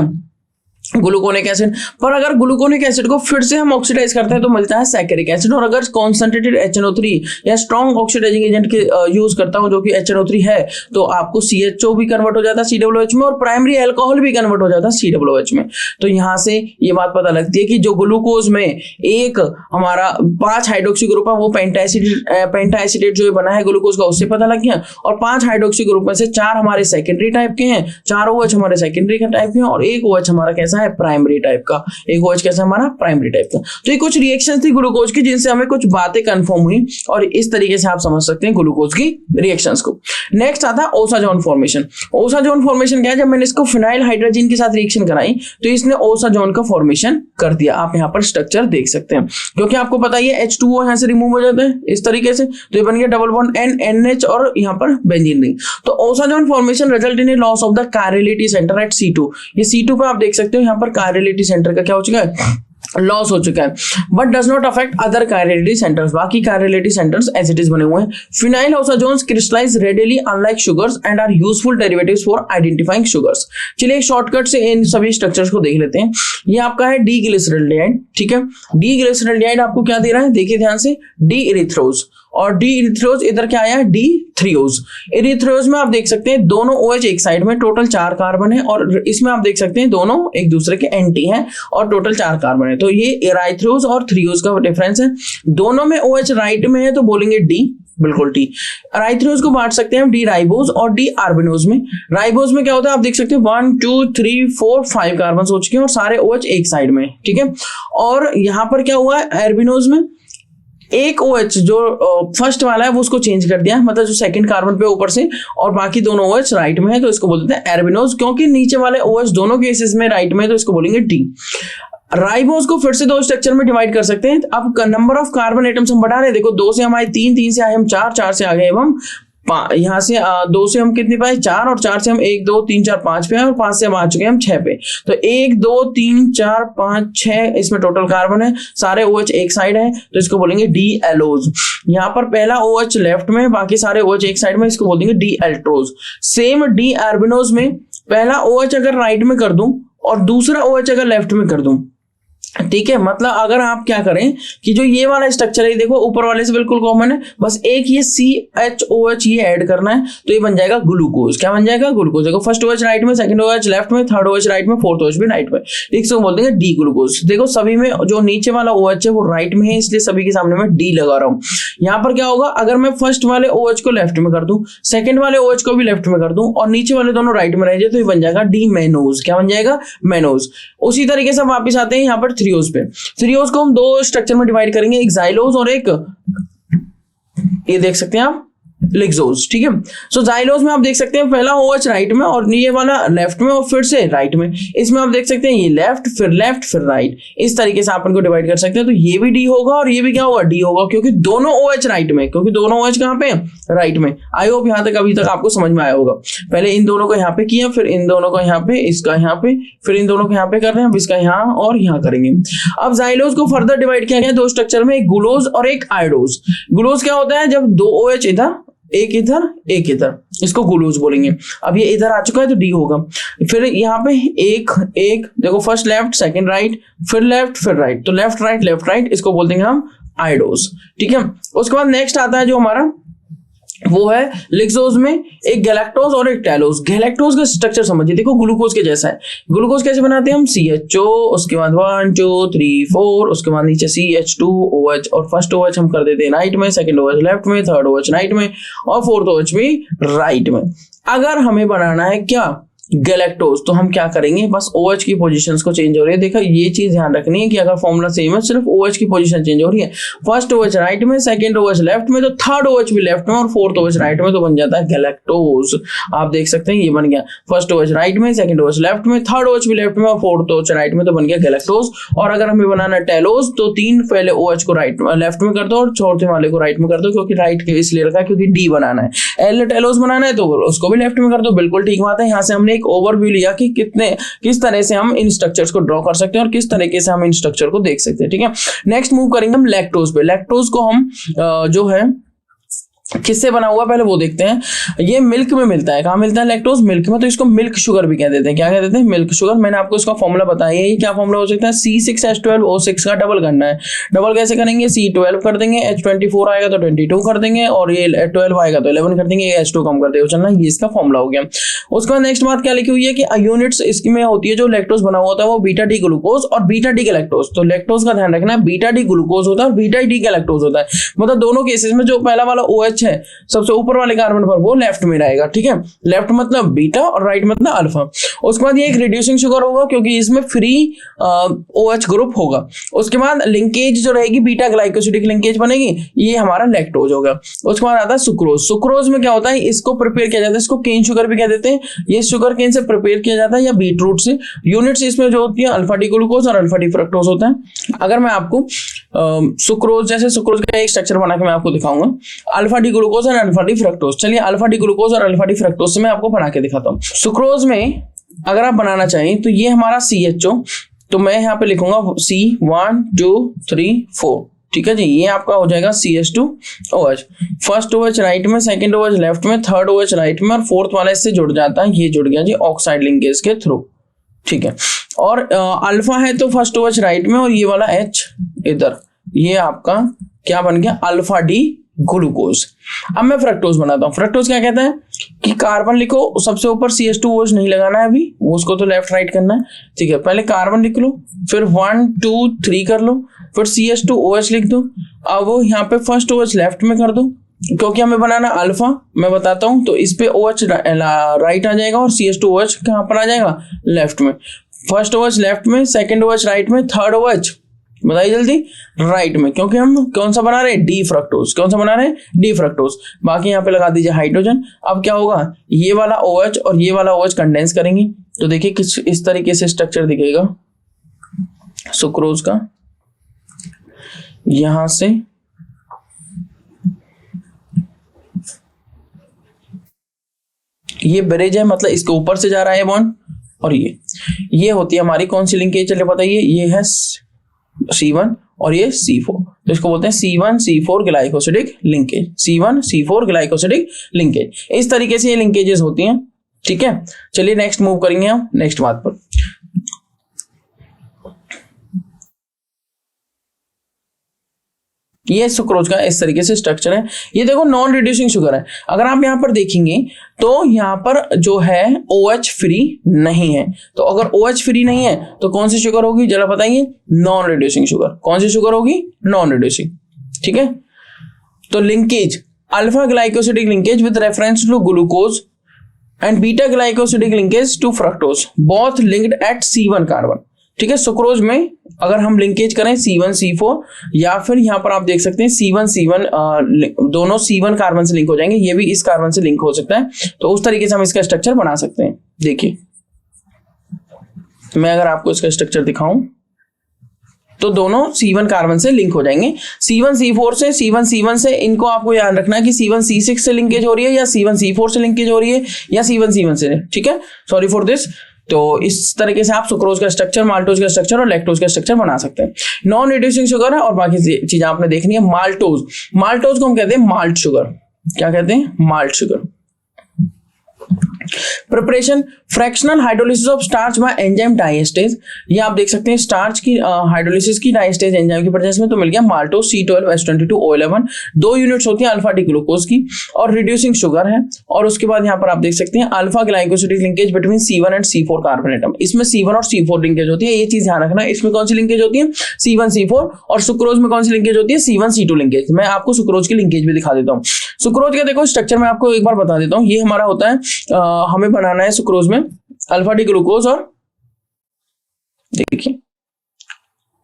Gluconic acid. पर अगर ग्लूकोनिक एसिड को फिर से हम ऑक्सीडाइज करते हैं तो मिलता है सैकेरिक एसिड। और अगर कॉन्सेंट्रेटेड HNO3 या स्ट्रॉन्ग ऑक्सीडाइजिंग एजेंट के यूज करता हूं जो कि HNO3 है, तो आपको CHO भी कन्वर्ट हो जाता है COOH में, और प्राइमरी अल्कोहल भी कन्वर्ट हो जाता है COOH में। तो यहां से ये बात पता लगती है कि जो ग्लूकोज में एक हमारा 5 हाइड्रोक्सी ग्रुप है वो पेंटा एसिडेट जो बना है ग्लूकोज का, उससे पता लग गया। और 5 हाइड्रोक्सी ग्रुप में से 4 हमारे सेकेंडरी टाइप के हैं, 4 OH हमारे सेकेंडरी का टाइप के हैं, और एक OH हमारा कैसा है? प्राइमरी टाइप का। एक OH कैसा हमारा? प्राइमरी टाइप का। तो ये कुछ रिएक्शंस थी ग्लूकोज की जिनसे हमें कुछ बातें कंफर्म हुई, और इस तरीके से आप समझ सकते हैं ग्लूकोज की रिएक्शंस को। नेक्स्ट आता है ओसाजोन फॉर्मेशन। ओसाजोन फॉर्मेशन क्या है? जब मैंने इसको फिनाइल हाइड्रोजन के साथ रिएक्शन कराई तो इसने ओसाजोन का फॉर्मेशन कर दिया। आप यहाँ पर स्ट्रक्चर देख सकते हैं, क्योंकि आपको पता ही है H2O यहाँ से रिमूव हो जाता है इस तरीके से, तो ये बन गया डबल बॉन्ड NH और यहाँ पर बेंजीन रिंग। तो osazone formation result in A loss of the chirality centre at C2। ये C2 पे आप देख सकते हो यहाँ पर कायरलिटी सेंटर का क्या हो चुका है? लॉस हो चुका है, but does not affect other chirality centres. बाकी chirality centres as it is बने हुए हैं। Phenyl osazones crystallise readily unlike sugars and are useful derivatives for identifying sugars. चलिए एक शॉर्टकट से इन सभी स्ट्रक्चर्स को देख लेते हैं। ये आपका है डी ग्लिसरॉल्डिहाइड, ठीक है। डी ग्लिसरॉल्डिहाइड आपको क्या दे रहा है? देखिए ध्यान से, डी इरिथ्रोज, और डी इरिथ्रियोज इधर क्या आया, डी थ्रियोज। इरिथ्रियोज में आप देख सकते हैं दोनों OH एक साइड में, टोटल 4 कार्बन है, और इसमें आप देख सकते हैं दोनों एक दूसरे के एंटी हैं और टोटल 4 कार्बन है। तो ये इराइथ्रियोज और थ्रियोज का डिफरेंस है। दोनों में OH राइट में है तो बोलेंगे डी, बिल्कुल टी। राइथ्रियोज को बांट सकते हैं हम डी राइबोज और डी आर्बिनोज में। राइबोज में क्या होता है आप देख सकते हैं 1 2 3 4 5 कार्बन हो चुके हैं और सारे OH एक साइड में, ठीक है। और यहां पर क्या हुआ है, आर्बिनोज में एक OH जो फर्स्ट वाला है वो उसको चेंज कर दिया, मतलब जो सेकंड कार्बन पे ऊपर से, और बाकी दोनों OH राइट में है तो इसको बोलते हैं एर्बिनोज, क्योंकि नीचे वाले OH दोनों केसेस में राइट में है तो इसको बोलेंगे डी। राइबोज को फिर से 2 स्ट्रक्चर में डिवाइड कर सकते हैं। अब नंबर ऑफ कार्बन एटम्स हम बढ़ा रहे हैं, देखो 2 से हम आए 3, 3 से आए हम 4, 4 से आ गए हम यहाँ से 2 से हम कितने पाए 4, और 4 से हम 1 2 3 4 5 पे आए, और 5 से हम आ चुके हैं हम 6 पे। तो 1 2 3 4 5 6 इसमें टोटल कार्बन है, सारे OH एक साइड है तो इसको बोलेंगे डी एलोज। यहाँ पर पहला OH लेफ्ट में, बाकी सारे OH एक साइड में, इसको बोलेंगे डी एल्ट्रोज। सेम डी आर्बिनोज में पहला OH अगर राइट में कर दूं और दूसरा OH अगर लेफ्ट में कर दूं, ठीक है। मतलब अगर आप क्या करें कि जो ये वाला स्ट्रक्चर है देखो ऊपर वाले से बिल्कुल कॉमन है, बस एक ये CHOH ये ऐड करना है तो ये बन जाएगा ग्लूकोज। क्या बन जाएगा, ग्लूकोज। देखो फर्स्ट OH राइट में, सेकंड OH लेफ्ट में, थर्ड OH राइट में, फोर्थ OH भी राइट में, इसको बोलते हैं डी ग्लूकोज। देखो सभी में जो नीचे वाला OH है वो राइट में है, इसलिए सभी के सामने मैं डी लगा रहा हूं। यहाँ पर क्या होगा, अगर मैं फर्स्ट वाले OH को लेफ्ट में कर दूं, सेकंड वाले OH को भी लेफ्ट में कर दूं और नीचे वाले दोनों राइट में रह जाए तो ये बन जाएगा डी मेनोज। क्या बन जाएगा, मेनोज। उसी तरीके से वापस आते हैं यहाँ पर थ्रियोज पे। थ्रियोज को हम 2 स्ट्रक्चर में डिवाइड करेंगे, एक जाइलोज और एक ये देख सकते हैं आप लिक्सोज, ठीक है। सो जाइलोज में आप देख सकते हैं पहला OH राइट में और ये वाला लेफ्ट में और फिर से राइट में। इसमें आप देख सकते हैं ये लेफ्ट फिर राइट, इस तरीके से आप इनको डिवाइड कर सकते हैं। तो ये भी डी होगा और ये भी क्या होगा, डी होगा, क्योंकि दोनों OH राइट में, क्योंकि दोनों OH कहां पे, राइट में। आई होप यहां तक अभी तक आपको समझ में आया होगा। पहले इन दोनों को यहाँ पे किया, फिर इन दोनों को यहाँ पे, इसका यहाँ पे, फिर इन दोनों को यहाँ पे कर रहे हैं, अब इसका यहाँ और यहाँ करेंगे। अब जाइलोज को फर्दर डिवाइड किया गया 2 स्ट्रक्चर में, एक ग्लूकोज और एक आयोडोज। ग्लूकोज क्या होता है, जब 2 OH इधर एक इधर एक इधर, इसको ग्लूकोज बोलेंगे। अब ये इधर आ चुका है तो डी होगा। फिर यहाँ पे एक देखो फर्स्ट लेफ्ट सेकंड राइट फिर लेफ्ट फिर राइट, तो लेफ्ट राइट इसको बोल देंगे हम आयोडोज, ठीक है। उसके बाद नेक्स्ट आता है जो हमारा वो है लिक्सोज में एक गैलेक्टोज और एक टैलोज। गैलेक्टोज का स्ट्रक्चर समझिए, देखो ग्लूकोज के जैसा है। ग्लूकोज कैसे बनाते हैं हम, CHO, उसके बाद 1 2 3 4, उसके बाद नीचे CH2OH, और फर्स्ट OH हम कर देते हैं राइट में, सेकंड OH लेफ्ट में, थर्ड OH राइट में और फोर्थ OH भी राइट में। अगर हमें बनाना है क्या, गैलेक्टोज, तो हम क्या करेंगे, बस OH की पोजीशंस को चेंज हो रही है। देखो ये चीज ध्यान रखनी है कि अगर फॉर्मूला सेम है, सिर्फ OH की पोजीशन चेंज हो रही है। फर्स्ट OH राइट में, सेकंड OH लेफ्ट में, तो थर्ड OH भी लेफ्ट में और फोर्थ OH राइट में, तो बन जाता है गैलेक्टोज। आप देख सकते हैं ये बन गया, फर्स्ट OH राइट में, सेकंड OH लेफ्ट में, थर्ड OH भी लेफ्ट में और फोर्थ OH राइट में, तो बन गया गैलेक्टोज। और अगर हमें बनाना है टैलोज, तो 3 पहले OH को राइट लेफ्ट में कर दो और चौथे वाले को राइट में कर दो, क्योंकि राइट के इसलिए रखा क्योंकि डी बनाना है। एल टैलोज बनाना है तो उसको भी लेफ्ट में कर दो, बिल्कुल ठीक बात है। यहाँ से हमने एक ओवरव्यू लिया कि किस तरह से हम इन स्ट्रक्चर्स को ड्रॉ कर सकते हैं और किस तरीके से हम इन स्ट्रक्चर को देख सकते हैं, ठीक है। नेक्स्ट मूव करेंगे हम लैक्टोज पे। लैक्टोज को हम जो है किससे बना हुआ पहले वो देखते हैं। ये मिल्क में मिलता है, कहाँ मिलता है लैक्टोज, मिल्क में, तो इसको मिल्क शुगर भी कह देते हैं। क्या कह देते हैं, मिल्क शुगर। मैंने आपको इसका फॉर्मूला बताया है, ये क्या फॉर्मूला हो सकता है, C6H12O6 का डबल करना है। डबल कैसे करेंगे, C12 कर देंगे, H24 आएगा तो 22 कर देंगे, और ये 12 आएगा तो 11 कर देंगे, H2 कम कर देगा, चलना, ये इसका फॉर्मूला हो गया। उसके बाद नेक्स्ट बात क्या लिखी हुई है कि यूनिट्स इसमें होती है, जो लैक्टोज बना हुआ होता है वो बीटा डी ग्लूकोज और बीटा डी गैलेक्टोज। तो लैक्टोज का ध्यान रखना है, बीटा डी ग्लूकोज होता है और बीटा डी गैलेक्टोज होता है। मतलब दोनों केसेस में जो पहला वाला OH है सबसे ऊपर वाले कार्बन पर, वो लेफ्ट में रहेगा, ठीक है। लेफ्ट मतलब बीटा और राइट मतलब अल्फा। उसके बाद ये एक रिड्यूसिंग शुगर होगा क्योंकि इसमें फ्री OH ग्रुप होगा। उसके बाद लिंकेज जो रहेगी बीटा ग्लाइकोसिडिक लिंकेज बनेगी, ये हमारा लैक्टोज होगा। उसके बाद आता है सुक्रोज। सुक्रोज में क्या होता है, इसको प्रिपेयर किया जाता है, इसको केन शुगर भी कह देते हैं। ये शुगर केन से प्रिपेयर किया जाता है या बीट रूट से। यूनिट्स इसमें जो होती है अल्फा डी ग्लूकोज और अल्फा डी फ्रक्टोज होता है। अगर मैं आपको सुक्रोज, जैसे सुक्रोज का एक स्ट्रक्चर बना के मैं आपको दिखाऊंगा, अल्फा डी ग्लूकोज और अल्फा डी फ्रक्टोज। चलिए अल्फा डी ग्लूकोज और अल्फा डी फ्रक्टोज से मैं आपको बना के दिखाता हूँ। सुक्रोज में अगर आप बनाना चाहें तो ये हमारा CHO, तो मैं यहाँ पे लिखूंगा C1 2 3 4, ठीक है जी। ये आपका हो जाएगा CH2OH। फर्स्ट OH राइट में, सेकंड OH लेफ्ट में, थर्ड OH राइट में और फोर्थ वाला इससे जुड़ जाता है, ये जुड़ गया जी ऑक्साइड लिंकेज के थ्रू, ठीक है। और अल्फा है तो फर्स्ट OH राइट में और ये वाला H इधर, ये आपका क्या बन गया, अल्फा डी ग्लूकोज। अब मैं फ्रक्टोज बनाता हूँ। फ्रक्टोज क्या कहता है कि कार्बन लिखो, सबसे ऊपर CH2OH नहीं लगाना है अभी, वो उसको तो लेफ्ट राइट करना है, ठीक है। पहले कार्बन लिख लो, फिर 1 2 3 कर लो, फिर CH2OH लिख दो। अब वो यहाँ पे फर्स्ट OH लेफ्ट में कर दो, क्योंकि हमें बनाना अल्फा, मैं बताता हूँ। तो इस पे OH राइट आ जाएगा और CH2OH कहाँ पर आ जाएगा, लेफ्ट में। फर्स्ट OH लेफ्ट में, सेकंड OH राइट में, थर्ड OH बताइए जल्दी, राइट में, क्योंकि हम कौन सा बना रहे हैं, डी फ्रक्टोज। कौन सा बना रहे हैं, डी फ्रक्टोज। बाकी यहाँ पे लगा दीजिए हाइड्रोजन। अब क्या होगा, ये वाला OH और ये वाला OH कंडेंस करेंगे, तो देखिए किस इस तरीके से स्ट्रक्चर दिखेगा सुक्रोज का। यहां से ये ब्रिज है, मतलब इसके ऊपर से जा रहा है बॉन्ड, और ये होती है हमारी कौन सी लिंकेज, चलिए बताइए। ये है C1 और ये C4, तो इसको बोलते हैं C1 C4 glycosidic linkage. C1 C4 glycosidic linkage, इस तरीके से ये लिंकेजेस होती हैं, ठीक है। चलिए नेक्स्ट मूव करेंगे हम नेक्स्ट बात पर। ये सुक्रोज का इस तरीके से स्ट्रक्चर है। ये देखो नॉन रिड्यूसिंग शुगर है। अगर आप यहां पर देखेंगे तो यहां पर जो है OH फ्री नहीं है, तो अगर OH फ्री नहीं है तो कौन सी शुगर होगी, जरा बताइए, नॉन रिड्यूसिंग शुगर। कौन सी शुगर होगी, नॉन रिड्यूसिंग, ठीक है। तो linkage alpha glycosidic linkage with reference to glucose and beta glycosidic linkage to fructose both linked at C1 carbon, ठीक है। सुक्रोज में अगर हम लिंकेज करें C1 C4, या फिर यहां पर आप देख सकते हैं C1 C1 दोनों C1 कार्बन से लिंक हो जाएंगे, ये भी इस कार्बन से लिंक हो सकता है। तो उस तरीके से हम इसका स्ट्रक्चर बना सकते हैं। देखिए मैं अगर आपको इसका स्ट्रक्चर दिखाऊं तो दोनों C1 कार्बन से लिंक हो जाएंगे। C1 C4 से, C1 C1 से, इनको आपको याद रखना है कि C1 C6 से लिंकेज हो रही है, या C1 C4 से लिंकेज हो रही है, या C1 C1 से, ठीक है। Sorry for this. तो इस तरीके से आप सुक्रोज का स्ट्रक्चर, माल्टोज का स्ट्रक्चर और लैक्टोज का स्ट्रक्चर बना सकते हैं। नॉन रिड्यूसिंग शुगर है, और बाकी चीजें आपने देखनी है। माल्टोज, माल्टोज को हम कहते हैं माल्ट शुगर। क्या कहते हैं, malt sugar. Preparation fractional hydrolysis of starch by enzyme diastase. ये आप देख सकते हैं स्टार्च की हाइड्रोलिसिस की डाइएस्टेज एंजाइम की प्रेजेंस में, तो मिल गया माल्टोज C12H22O11। 2 यूनिट्स होती है अल्फा डी ग्लूकोज की, और रिड्यूसिंग शुगर है। और उसके बाद यहाँ पर आप देख सकते हैं alpha glycosidic linkage between C1 and C4 carbon atom. इसमें C1 और C4 लिंकेज होती है, ये चीज ध्यान रखना। इसमें कौन सी लिंकेज होती है, C1 C4, और सुक्रोज में कौन सी लिंकेज होती है, C1 C2 लिंकेज। मैं आपको सुक्रोज की लिंकेज भी दिखा देता हूँ। सुक्रोज का देखो स्ट्रक्चर मैं आपको एक बार बता देता हूँ। ये हमारा होता है, हमें बनाना है सुक्रोज में अल्फा डी ग्लूकोज, और देखिए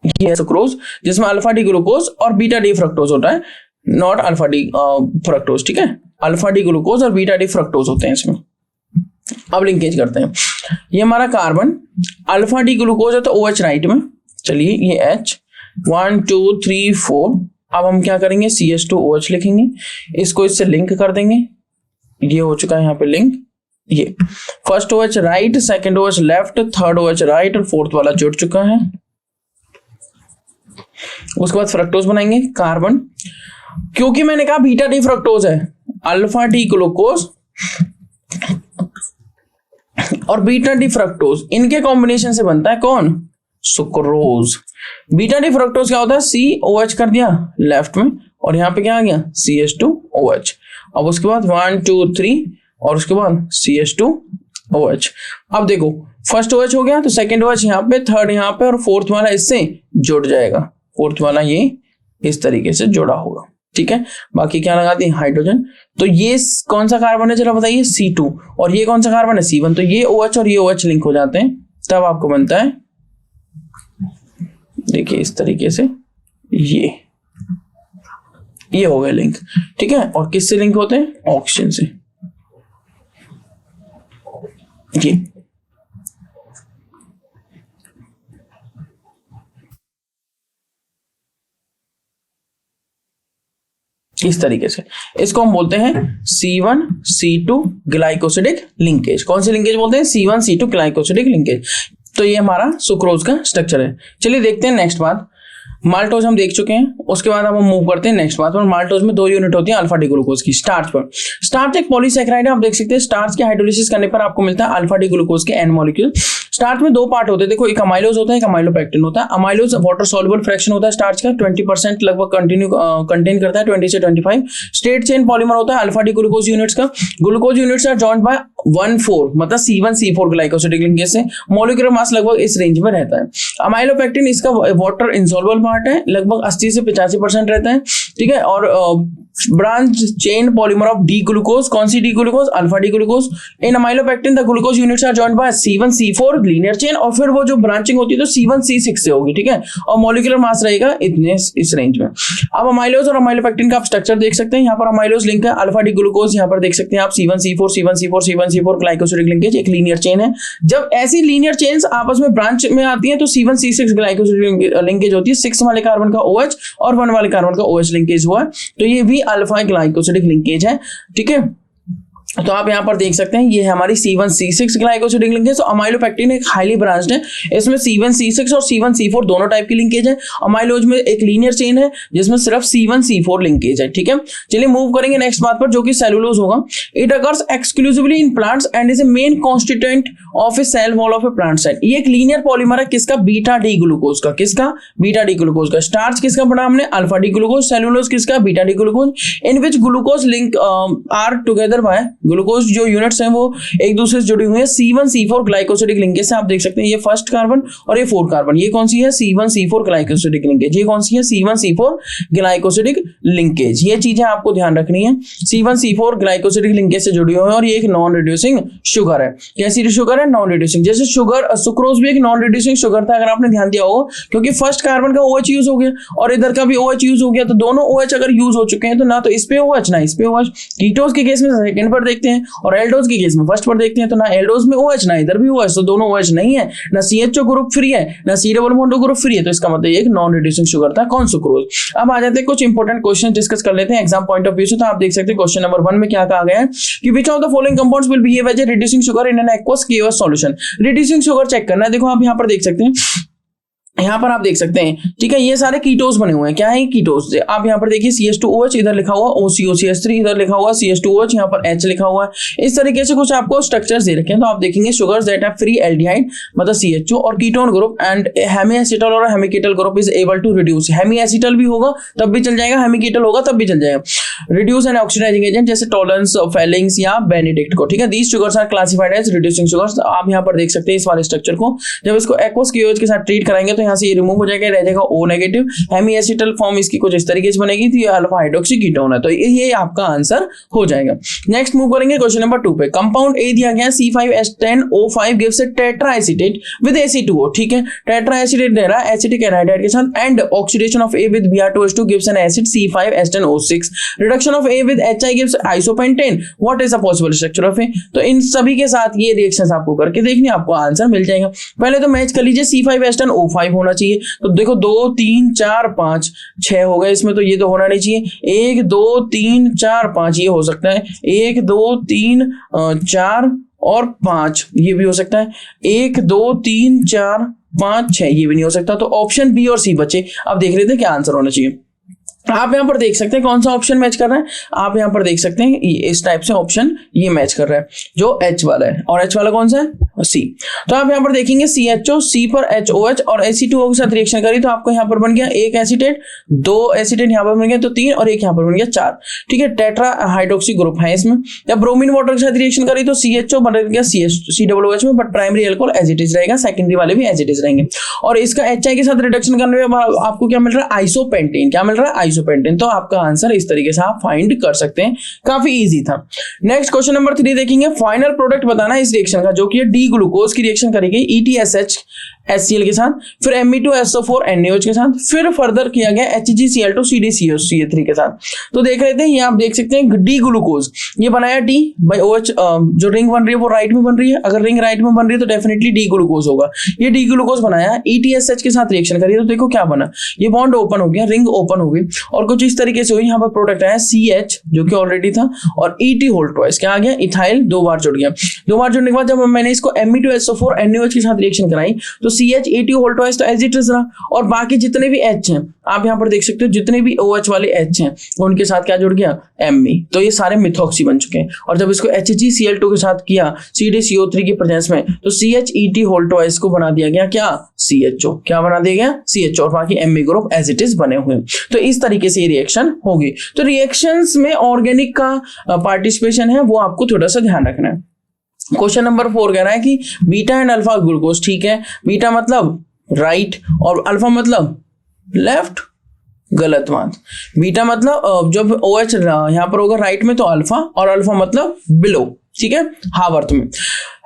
ये है सुक्रोज जिसमें अल्फा डी ग्लूकोज और बीटा डी फ्रक्टोज होता है, नॉट अल्फा डी फ्रक्टोज, ठीक है। अल्फा डी ग्लूकोज और बीटा डी फ्रक्टोज होते हैं इसमें। अब लिंकेज करते हैं। ये हमारा कार्बन अल्फा डी ग्लूकोज है, तो OH राइट में, चलिए ये H 1 2 3 4। अब हम क्या करेंगे, CH2OH लिखेंगे, इसको इससे लिंक कर देंगे। ये हो चुका है यहाँ पे लिंक। ये first OH right, second OH left, third OH right, और फोर्थ वाला जुड़ चुका है। उसके बाद फ्रक्टोज बनाएंगे, कार्बन, क्योंकि मैंने कहा बीटा डी फ्रक्टोज है, अल्फा डी ग्लूकोज और बीटा डी फ्रक्टोज, इनके कॉम्बिनेशन से बनता है कौन, सुक्रोज। बीटा डी फ्रक्टोज क्या होता है, COH कर दिया लेफ्ट में, और यहाँ पे क्या आ गया, CH2OH। अब उसके बाद 1 2 3, और उसके बाद CH2OH। अब देखो फर्स्ट OH हो गया, तो सेकंड OH यहाँ पे, थर्ड यहाँ पे, और फोर्थ वाला इससे जुड़ जाएगा। फोर्थ वाला ये इस तरीके से जुड़ा होगा, ठीक है। बाकी क्या लगा दी, हाइड्रोजन। तो ये कौन सा कार्बन है, जरा बताइए, C2, और ये कौन सा कार्बन है, C1। तो ये OH और ये OH लिंक हो जाते हैं, तब आपको बनता है, देखिए इस तरीके से, ये हो गए लिंक, ठीक है। और किससे लिंक होते हैं, ऑक्सीजन से। ये इस तरीके से, इसको हम बोलते हैं C1 C2 ग्लाइकोसिडिक लिंकेज। कौन सी लिंकेज बोलते हैं, C1 C2 ग्लाइकोसिडिक लिंकेज। तो ये हमारा सुक्रोज का स्ट्रक्चर है। चलिए देखते हैं नेक्स्ट बात। माल्टोज हम देख चुके हैं, उसके बाद अब हम मूव करते हैं नेक्स्ट बात पर। माल्टोज में 2 यूनिट होती है अल्फा डी ग्लूकोज की। स्टार्च पर, स्टार्च एक पॉलीसैकेराइड है, आप देख सकते हैं स्टार्च की हाइड्रोलिसिस करने पर आपको मिलता है अल्फा डी ग्लूकोज के N मॉलिक्यूल। स्टार्च में दो पार्ट होते हैं, देखो एक अमाइलोज होता है, एक अमाइलोपेक्टिन होता है। अमाइलोज वाटर सॉल्युबल फ्रैक्शन होता है स्टार्च का, 20% लगभग कंटेन करता है, 20 से 25। स्ट्रेट चेन पॉलीमर होता है अल्फा डी ग्लूकोज यूनिट्स का। Glucose units are joined by 1,4 मतलब C1C4 ग्लाइकोसिडिक लिंकेज से। मॉलिक्यूलर मास लगभग इस रेंज में रहता है। अमाइलोपेक्टिन इसका वाटर इंसॉल्युबल पार्ट है, लगभग 80 से 85% रहता है, ठीक है। और branch chain polymer of D glucose, कौन सी D glucose? Alpha D glucose. In amylopectin the glucose units are joined by C1C4 linear chain, और फिर वो जो ब्रांचिंग होती है तो C1C6 से होगी, ठीक है। और मॉलिक्यूलर मास रहेगा इतने इस रेंज में। अब अमाइलोज और अमाइलोपेक्टिन का आप स्ट्रक्चर देख सकते हैं। यहाँ पर अमाइलोज लिंक है अल्फा डी ग्लूकोज, यहाँ पर देख सकते हैं आप C1C4 ग्लाइकोसिडिक लिंकेज, एक लीनियर चेन है। जब ऐसी लीनियर चेन्स आपस में ब्रांच में आती हैं तो C1C6 ग्लाइकोसिडिक लिंकेज होती है। 6 वाले कार्बन का OH और 1 वाले कार्बन का OH लिंकेज हुआ है, तो ये भी अल्फा ग्लाइकोसिडिक लिंकेज है, ठीक है। तो आप यहाँ पर देख सकते हैं ये है हमारी C1C6 ग्लाइकोसिडिक लिंकेज। तो अमाइलोपेक्टिन एक हाईली ब्रांच्ड है, इसमें C1C6 और C1C4 दोनों टाइप की लिंकेज है। अमाइलोज में एक लीनियर चेन है जिसमें सिर्फ C1C4 लिंकेज है, ठीक है। चलिए मूव करेंगे नेक्स्ट बात पर, जो कि सेलुलोज होगा। It occurs exclusively in plants and is a main constituent of a cell wall of a plant cell. ये एक लीनियर पॉलीमर है किसका? बीटा डी ग्लूकोज का। किसका? बीटा डी ग्लूकोज का। स्टार्च किसका पढ़ा हमने? Alpha D glucose. सेलुलोज किसका? Beta D glucose. In which glucose link are together by glucose जो यूनिट्स हैं वो एक दूसरे से जुड़ी हुई है C1C4 ग्लाइकोसिडिक लिंकेज से। आप देख सकते हैं ये फर्स्ट कार्बन और ये 4 कार्बन, ये कौन सी है? C1C4 glycosidic linkage. ये कौन सी है? C1C4 glycosidic linkage. ये चीजें आपको ध्यान रखनी है, C1C4 ग्लाइकोसिडिक लिंकेज से जुड़ी हुई है। और ये एक नॉन रिड्यूसिंग शुगर है। कैसी शुगर है? Non reducing. जैसे शुगर सुक्रोज भी एक नॉन रिड्यूसिंग शुगर था, अगर आपने ध्यान दिया हो, क्योंकि फर्स्ट कार्बन का OH यूज हो गया और इधर का भी OH यूज हो गया, तो दोनों OH अगर यूज हो चुके हैं तो ना तो इस पे OH ना इस पे OH। कीटोज के केस में सेकंड पर देखते हैं और एल्डोज के केस में फर्स्ट पर देखते हैं, तो ना एल्डोज में OH ना इधर भी OH, तो दोनों OH नहीं है, ना CHO ग्रुप फ्री है ना C double bond group free है, तो इसका मतलब ये एक नॉन रिड्यूसिंग शुगर था। कौन? सुक्रोज। अब आ जाते हैं कुछ इंपॉर्टेंट क्वेश्चन डिस्कस कर लेते हैं एग्जाम पॉइंट ऑफ व्यू से। तो आप देख सकते हैं क्वेश्चन नंबर 1 में क्या कहा गया है कि which of the following compounds will behave as a reducing sugar in an aqueous KOH solution. Reducing sugar check करना है। देखो आप यहाँ पर देख सकते हैं, यहाँ पर आप देख सकते हैं, ठीक है, ये सारे कीटोज बने हुए हैं। क्या है? कीटोज। आप यहाँ पर देखिए CH2OH इधर लिखा हुआ, OCOCH3 इधर लिखा हुआ, CH2OH यहाँ पर H लिखा हुआ है। इस तरीके से कुछ आपको स्ट्रक्चर्स दे रखे हैं। तो आप देखेंगे sugars that have free aldehyde मतलब CHO और कीटोन ग्रुप एंड हेमीएसिटल और hemiketal group is able to reduce. Hemiacetal भी होगा तब भी चल जाएगा, हेमीकेटल होगा तब भी चल जाएगा। रिड्यूस एंड ऑक्सीडाइजिंग एजेंट जैसे टॉलरेंस, फेलिंग्स या बेनेडिक्ट को, ठीक है। These sugars are classified as reducing sugars. आप यहाँ पर देख सकते हैं इस वाले स्ट्रक्चर को, जब इसको एक्वस केओएच के साथ ट्रीट कराएंगे तो यहाँ से ये रिमूव हो जाएगा, रह जाएगा O नेगेटिव। हेमीएसिटल फॉर्म इसकी कुछ इस तरीके से बनेगी, तो ये अल्फा हाइड्रोक्सी कीटोन है, तो ये आपका आंसर हो जाएगा। नेक्स्ट मूव करेंगे क्वेश्चन नंबर 2 पे। कंपाउंड A दिया गया C5H10O5 gives A tetraacetate with AC2O, ठीक है। टेट्राएसिटेट दे रहा है एसिटिक एनहाइड्राइड के साथ and oxidation of A with Br2H2 gives an acid C5H10O6। Reduction of A with HI gives isopentane. What is the possible structure of A? तो इन सभी के साथ ये रिएक्शंस आपको करके देखनी, आपको आंसर मिल जाएगा। पहले तो मैच कर लीजिए, C5H10O5 होना चाहिए, तो देखो 2 3 4 5 6 हो गए इसमें, तो ये तो होना नहीं चाहिए। 1 2 3 4 5 ये हो सकता है, 1 2 3 4 और 5 ये भी हो सकता है, 1 2 3 4 5 6 ये भी नहीं हो सकता। तो ऑप्शन बी और सी बचे। अब देख लेते हैं क्या आंसर होना चाहिए। आप यहाँ पर देख सकते हैं कौन सा ऑप्शन मैच कर रहा है। आप यहाँ पर देख सकते हैं इस टाइप से ऑप्शन ये मैच कर रहा है, जो H वाला है। और H वाला कौन सा है? C। तो आप यहाँ पर देखेंगे CHO, C पर HOH और AC2O के साथ रिएक्शन करी, तो आपको यहाँ पर बन गया 1 एसिटेट, 2 एसिटेट यहाँ पर बन गया तो 3 और 1 यहाँ पर बन गया 4, ठीक है। टेट्रा हाइड्रोक्सी ग्रुप है इसमें। जब ब्रोमीन वाटर के साथ रिएक्शन करी तो CHO बन गया COOH में, but primary alcohol as it is रहेगा, सेकेंडरी वाले भी एज इट इज रहेंगे। और इसका HI के साथ रिडक्शन करने में आपको क्या मिल रहा है? आइसोपेंटेन। क्या मिल रहा है? आइसोपेंटेन। तो आपका आंसर इस तरीके से आप फाइंड कर सकते हैं, काफी इजी था। नेक्स्ट क्वेश्चन नंबर 3 देखेंगे। फाइनल प्रोडक्ट बताना है इस रिएक्शन का, जो कि डी ग्लूकोज की रिएक्शन करेगी ETSH HCl के साथ, फिर Me2SO4 NaOH के साथ, फिर फर्दर किया गया HgCl2 CdCO3 के साथ। तो देख लेते हैं, ये आप देख सकते हैं डी ग्लूकोज ये बनाया D बाई OH, जो रिंग बन रही है वो राइट में बन रही है। अगर रिंग राइट में बन रही है तो डेफिनेटली डी ग्लूकोज होगा। ये डी ग्लूकोज बनाया ETSH के साथ रिएक्शन करी, तो देखो क्या बना, ये बॉन्ड ओपन हो गया, रिंग ओपन हो गई और कुछ इस तरीके से हुई। यहाँ पर प्रोडक्ट आया CH जो कि ऑलरेडी था, और ET होल ट्वाइस क्या आ गया, इथाइल 2 बार जुड़ गया। 2 बार जुड़ने के बाद जब मैंने इसको Me2SO4 NaOH के साथ रिएक्शन कराई तो CH ET होल ट्वाइस तो एज इट इज रहा, और बाकी जितने भी H हैं आप यहाँ पर देख सकते हो, जितने भी OH वाले H हैं उनके साथ क्या जुड़ गया, Me। तो ये सारे मिथॉक्सी बन चुके हैं। और जब इसको HgCl2 के साथ किया CdCO3 की प्रेजेंस में तो CH ET होल ट्वाइस को बना दिया गया क्या, CHO। क्या बना दिया गया, CHO, और बाकी Me group as it is बने हुए। तो इस तरीके से ये रिएक्शन होगी। तो रिएक्शंस में ऑर्गेनिक का पार्टिसिपेशन है वो आपको थोड़ा सा ध्यान रखना है। क्वेश्चन नंबर 4 कह रहा है कि बीटा एंड अल्फा ग्लूकोज, ठीक है, बीटा मतलब राइट और अल्फा मतलब लेफ्ट, गलत बात। बीटा मतलब जब OH यहां पर होगा राइट में तो अल्फा, और अल्फा मतलब बिलो, ठीक है, हावर्थ में।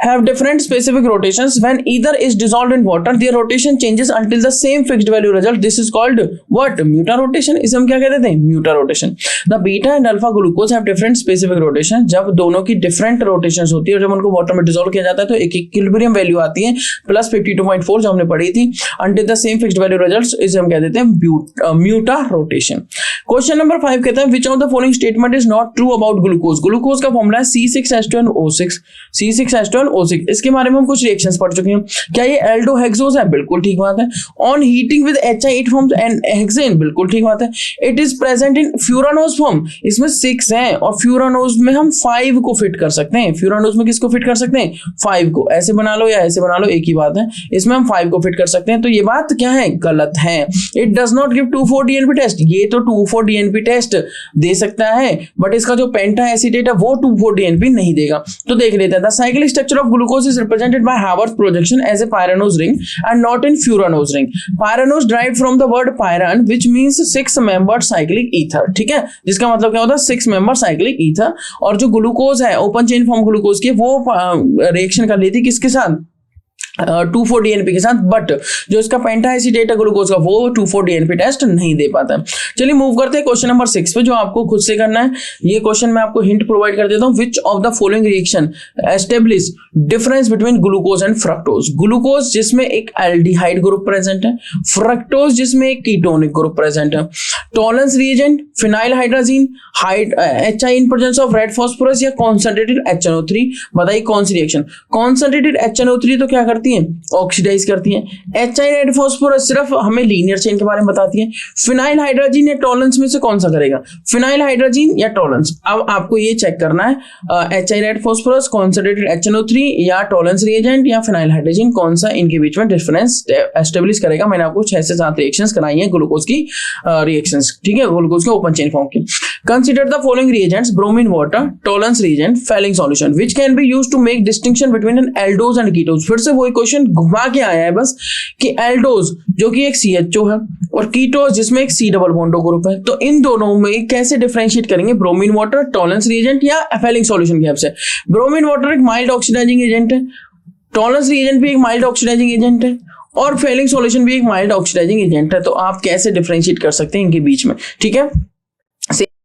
Have different specific rotations when either is dissolved in water, their rotation changes until the same fixed value result. This is called what? Muta-rotation. इसे हम क्या कहते हैं, Muta-rotation. The beta and alpha glucose have different specific rotation. जब दोनों की different rotations होती है और जब उनको water में dissolve किया जाता है तो एक equilibrium value आती है plus 52.4 जो हमने पढ़ी थी, until the same fixed value results, इसे हम कह देते हैं Muta-rotation. Question number 5 कहता है which of the following statement is not true about glucose? Glucose का फॉर्मूला है C6H12O6, C6H12O6। इसके बारे में हम कुछ रिएक्शंस पढ़ चुके हैं। क्या ये एल्डोहेक्सोज है? बिल्कुल ठीक बात है। On heating with HI it forms an hexane, बिल्कुल ठीक बात है। It is present in furanose form, इसमें 6 है और फ्यूरानोज में हम 5 को फिट कर सकते हैं। फ्यूरानोज में किसको फिट कर सकते हैं? 5 को। ऐसे बना लो या ऐसे बना लो, एक ही बात है। इसमें हम 5 को फिट कर सकते हैं, तो ये बात क्या है? गलत है। It does not give 2,4-DNP test, ये तो 2,4-DNP टेस्ट दे सकता है बट इसका जो पेंटा एसीटेट है वो 2,4-DNP नहीं देगा। तो देख लेते हैं। The cyclic structure of glucose is represented by Haworth projection as a pyranose ring and not in furanose ring. Pyranose derived from the word pyran which means 6-membered cyclic ether, ठीक है, जिसका मतलब क्या होता है? 6-membered cyclic ether। और जो ग्लूकोज है ओपन चेन फॉर्म ग्लूकोज की वो रिएक्शन कर ली थी किसके साथ? 2,4-DNP के साथ, बट जो इसका पेंटा एसीटेट है ग्लूकोज का वो 2,4-DNP टेस्ट नहीं दे पाता है। चलिए मूव करते हैं क्वेश्चन नंबर 6 पे, जो आपको खुद से करना है। ये क्वेश्चन मैं आपको हिंट प्रोवाइड कर देता हूं। विच of the following reaction establish difference between glucose and fructose? Glucose जिसमें एक एल्डिहाइड ग्रुप प्रेजेंट है, फ्रक्टोज जिसमें एक कीटोनिक ग्रुप प्रेजेंट है। Tolerance reagent phenyl hydrazine, HI in presence of red phosphorus या कॉन्सेंट्रेटेड HNO3। बताइए कौन सी रिएक्शन? कॉन्सेंट्रेटेड HNO3 तो क्या करती है? ऑक्सीडाइज करती है। HI रेड फास्फोरस सिर्फ हमें लीनियर चेन के बारे में बताती है। फिनाइल हाइड्राजीन या टॉलरेंस में से कौन सा करेगा? फिनाइल हाइड्राजीन या टॉलरेंस? अब आपको ये चेक करना है HI red phosphorus, concentrated HNO3 या टॉलरेंस रिएजेंट या फिनाइल हाइड्राजीन, कौन सा इनके बीच में डिफरेंस एस्टेब्लिश करेगा? मैंने आपको 6 से 7 रिएक्शंस कराई है ग्लूकोज की रिएक्शंस, ठीक है, ग्लूकोज के ओपन चेन फॉर्म की। Consider the following reagents bromine water, Tollens reagent, Fehling solution which can be used to make distinction between an aldose and ketose. फिर से वही क्वेश्चन घुमा के आया है बस कि एल्डोज जो कि एक CHO है और कीटोज जिसमें एक C डबल बॉन्डो ग्रुप है, तो इन दोनों में कैसे डिफरेंशिएट करेंगे? ब्रोमीन वाटर, टॉलरेंस रिएजेंट या फेलिंग सॉल्यूशन की हेल्प से। ब्रोमीन वाटर एक माइल्ड ऑक्सीडाइजिंग एजेंट है, टॉलरेंस रिएजेंट भी एक माइल्ड ऑक्सीडाइजिंग एजेंट है और फेलिंग सॉल्यूशन भी एक माइल्ड ऑक्सीडाइजिंग एजेंट है। तो आप कैसे डिफरेंशिएट कर सकते हैं इनके बीच में? ठीक है,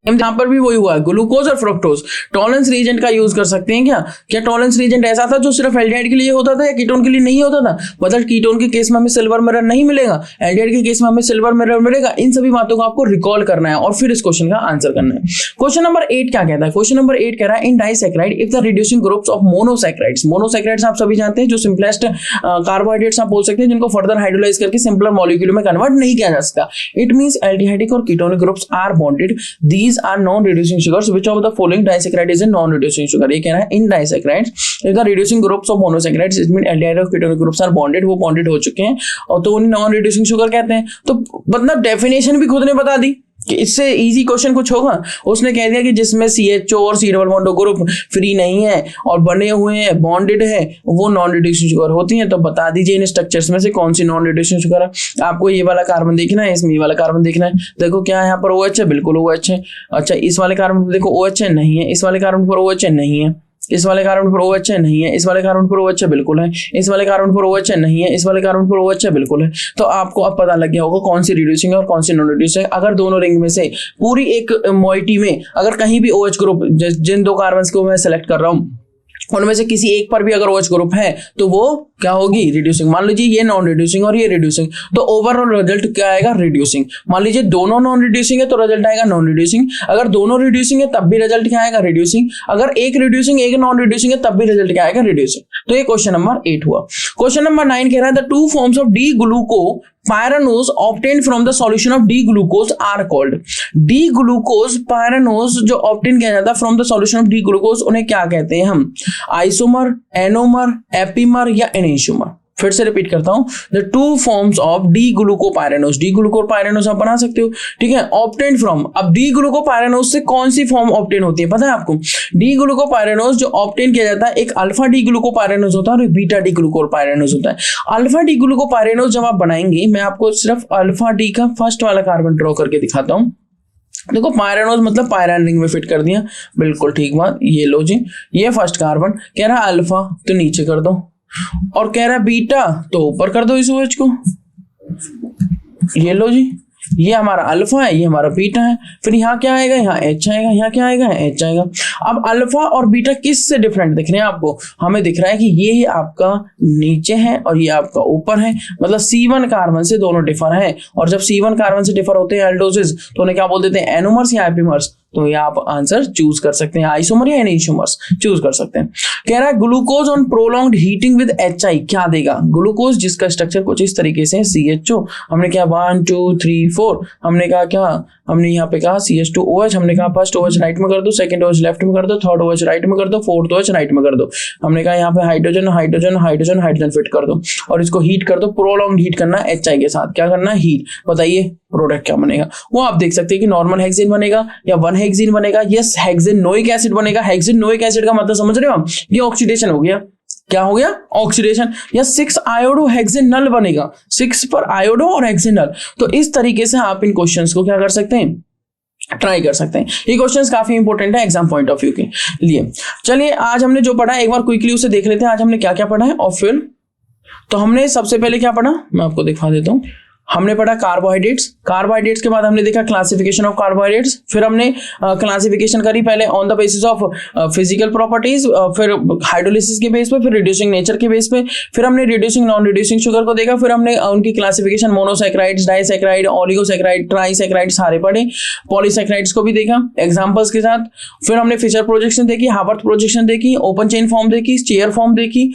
यहाँ पर भी वही हुआ, ग्लूकोज और फ्रक्टोज टॉलरेंस रिएजेंट का यूज कर सकते हैं क्या? क्या टॉलरेंस रिएजेंट ऐसा था जो सिर्फ एल्डिहाइड के लिए होता था या कीटोन के लिए नहीं होता था? मतलब कीटोन के केस में हमें सिल्वर मिरर नहीं मिलेगा, एल्डिहाइड के केस में हमें सिल्वर मिरर मिलेगा। इन सभी बातों को आपको रिकॉल करना है और फिर इस क्वेश्चन का आंसर करना है। क्वेश्चन नंबर 8 क्या कहता है? क्वेश्चन नंबर 8 कह रहा है in disaccharide if the reducing groups of monosaccharides. Monosaccharides आप सभी जानते हैं जो सिंपलेस्ट कार्बोहाइड्रेट्स आप बोल सकते हैं जिनको फर्दर हाइड्रोलाइज करके सिंपलर मॉलिक्यूल में कन्वर्ट नहीं किया जा सकता। इट मींस एल्डिहाइडिक और ketonic groups are bonded, these are non reducing sugars, which of the following disaccharide is a non-reducing sugar? ये कह रहा है in disaccharides if the reducing groups of monosaccharides it means aldehyde और ketonic groups are bonded, वो bonded हो चुके हैं और तो उन्हें non-reducing sugar कहते हैं। तो मतलब डेफिनेशन भी खुद ने बता दी कि इससे इजी क्वेश्चन कुछ होगा। उसने कह दिया कि जिसमें CHO और C double bond group free नहीं है और बने हुए हैं, बॉन्डेड है, वो नॉन रिड्यूसिंग शुगर होती हैं। तो बता दीजिए इन स्ट्रक्चर्स में से कौन सी नॉन रिड्यूसिंग शुगर है। आपको ये वाला कार्बन देखना है, इसमें ये वाला कार्बन देखना है। देखो क्या है यहाँ पर OH है, बिल्कुल OH है। अच्छा इस वाले कार्बन पर देखो OH है, नहीं है। इस वाले कार्बन पर OH है, नहीं है। इस वाले कार्बन पर OH है, नहीं है। इस वाले कार्बन पर OH है, बिल्कुल है। इस वाले कार्बन पर OH है, नहीं है। इस वाले कार्बन पर OH है, बिल्कुल है। तो आपको अब पता लग गया होगा कौन सी रिड्यूसिंग है और कौन सी नॉन रिड्यूसिंग है। अगर दोनों रिंग में से पूरी एक मोइटी में अगर कहीं भी OH ग्रुप जिन 2 कार्बन्स को मैं सेलेक्ट कर रहा हूँ उनमें से किसी एक पर भी अगर OH ग्रुप है तो वो क्या होगी, रिड्यूसिंग। मान लीजिए ये नॉन रिड्यूसिंग और ये रिड्यूसिंग, तो ओवरऑल रिजल्ट क्या आएगा, रिड्यूसिंग। मान लीजिए दोनों नॉन रिड्यूसिंग है तो रिजल्ट आएगा नॉन रिड्यूसिंग। अगर दोनों रिड्यूसिंग है तब भी रिजल्ट क्या आएगा, रिड्यूसिंग। अगर एक रिड्यूसिंग एक नॉन रिड्यूसिंग है तब भी रिजल्ट क्या आएगा, रिड्यूसिंग। तो ये क्वेश्चन नंबर 8 हुआ। क्वेश्चन नंबर 9 कह रहा है the two forms of D ग्लूको pyranose obtained from the solution of D-glucose are called। D-glucose pyranose जो obtain किया जाता है from the solution of D-glucose उन्हें क्या कहते हैं हम, आइसोमर, एनोमर, एपीमर या एनेंशियोमर। फिर से रिपीट करता हूं, the two forms of D glucopyranose. D glucopyranose आप बना सकते हो, ठीक है, ऑब्टेन फ्रॉम। अब डी ग्लूकोपायरेनोज से कौन सी फॉर्म ऑब्टेन होती है पता है आपको, डी ग्लूकोपायरेनोज जो ऑब्टेन किया जाता है एक अल्फा डी ग्लूकोपायरेनोज होता है और एक बीटा डी ग्लूकोपायरेनोज होता है। अल्फा डी ग्लूकोपायरेनोज जब आप बनाएंगे, मैं आपको सिर्फ अल्फा डी का फर्स्ट वाला कार्बन ड्रॉ करके दिखाता हूं। देखो पायरानोज मतलब पायरान रिंग में फिट कर दिया, बिल्कुल ठीक बात। ये लो जी, ये फर्स्ट कार्बन कह रहा है अल्फा तो नीचे कर दो, और कह रहा है बीटा तो ऊपर कर दो इस OH को। ये लो जी, ये हमारा अल्फा है, ये हमारा बीटा है। फिर यहाँ क्या आएगा, यहाँ H आएगा, यहाँ क्या आएगा, H आएगा। अब अल्फा और बीटा किस से डिफरेंट दिख रहे हैं आपको, हमें दिख रहा है कि ये आपका नीचे है और ये आपका ऊपर है, मतलब C1 कार्बन से दोनों डिफर है। और जब C1 कार्बन से डिफर होते हैं एल्डोसिस तो उन्हें क्या बोल देते हैं, एनोमर्स या एपीमर्स। तो ये आप आंसर चूज कर सकते हैं, आइसोमर या एनेंशियोमर्स चूज कर सकते हैं। कह रहा है glucose on prolonged heating with HI क्या देगा, ग्लूकोज जिसका स्ट्रक्चर कुछ इस तरीके से CHO, हमने क्या 1 2 3 4, हमने कहा क्या, हमने यहाँ पे कहा CH2OH, हमने कहा फर्स्ट OH राइट में कर दो, सेकंड OH लेफ्ट में कर दो, थर्ड OH राइट में कर दो, फोर्थ OH राइट में कर दो। हमने कहा यहाँ पे hydrogen hydrogen hydrogen hydrogen fit कर दो और इसको हीट कर दो, प्रोलॉन्ग्ड हीट करना है HI के साथ। क्या करना है, हीट। बताइए प्रोडक्ट क्या बनेगा, वो आप देख सकते हैं कि नॉर्मल हेक्सेन बनेगा या 1 हेक्सेन बनेगा, यस हेक्सेनोइक एसिड बनेगा। हेक्सेनोइक एसिड का मतलब समझ रहे हो आप, ये ऑक्सीडेशन हो गया, क्या हो गया, ऑक्सीडेशन। या 6 आयोडो हेक्सेनल बनेगा, 6 पर आयोडो और हेक्सेनल। तो इस तरीके से आप इन क्वेश्चंस को क्या कर सकते हैं, ट्राई कर सकते हैं। ये क्वेश्चंस काफी इंपॉर्टेंट है एग्जाम पॉइंट ऑफ व्यू के लिए। चलिए आज हमने जो पढ़ा एक बार क्विकली उसे देख लेते हैं, आज हमने क्या क्या पढ़ा है। और फिर तो हमने सबसे पहले क्या पढ़ा, मैं आपको दिखा देता हूँ। हमने पढ़ा कार्बोहाइड्रेट्स, कार्बोहाइड्रेट्स के बाद हमने देखा क्लासिफिकेशन ऑफ कार्बोहाइड्रेट्स, फिर हमने क्लासिफिकेशन करी पहले on the basis of physical properties, फिर हाइड्रोलिसिस के बेस पे, फिर रिड्यूसिंग नेचर के बेस पे, फिर हमने रिड्यूसिंग नॉन रिड्यूसिंग शुगर को देखा, फिर हमने उनकी क्लासिफिकेशन मोनोसैकेराइड्स, डाइसैकेराइड, ओलिगोसैकेराइड, ट्राइसैकेराइड सारे पढ़े, पॉलीसैकेराइड्स को भी देखा एग्जांपल्स के साथ। फिर हमने फिशर प्रोजेक्शन देखी, हावर्थ प्रोजेक्शन देखी, ओपन चेन फॉर्म देखी, चेयर फॉर्म देखी,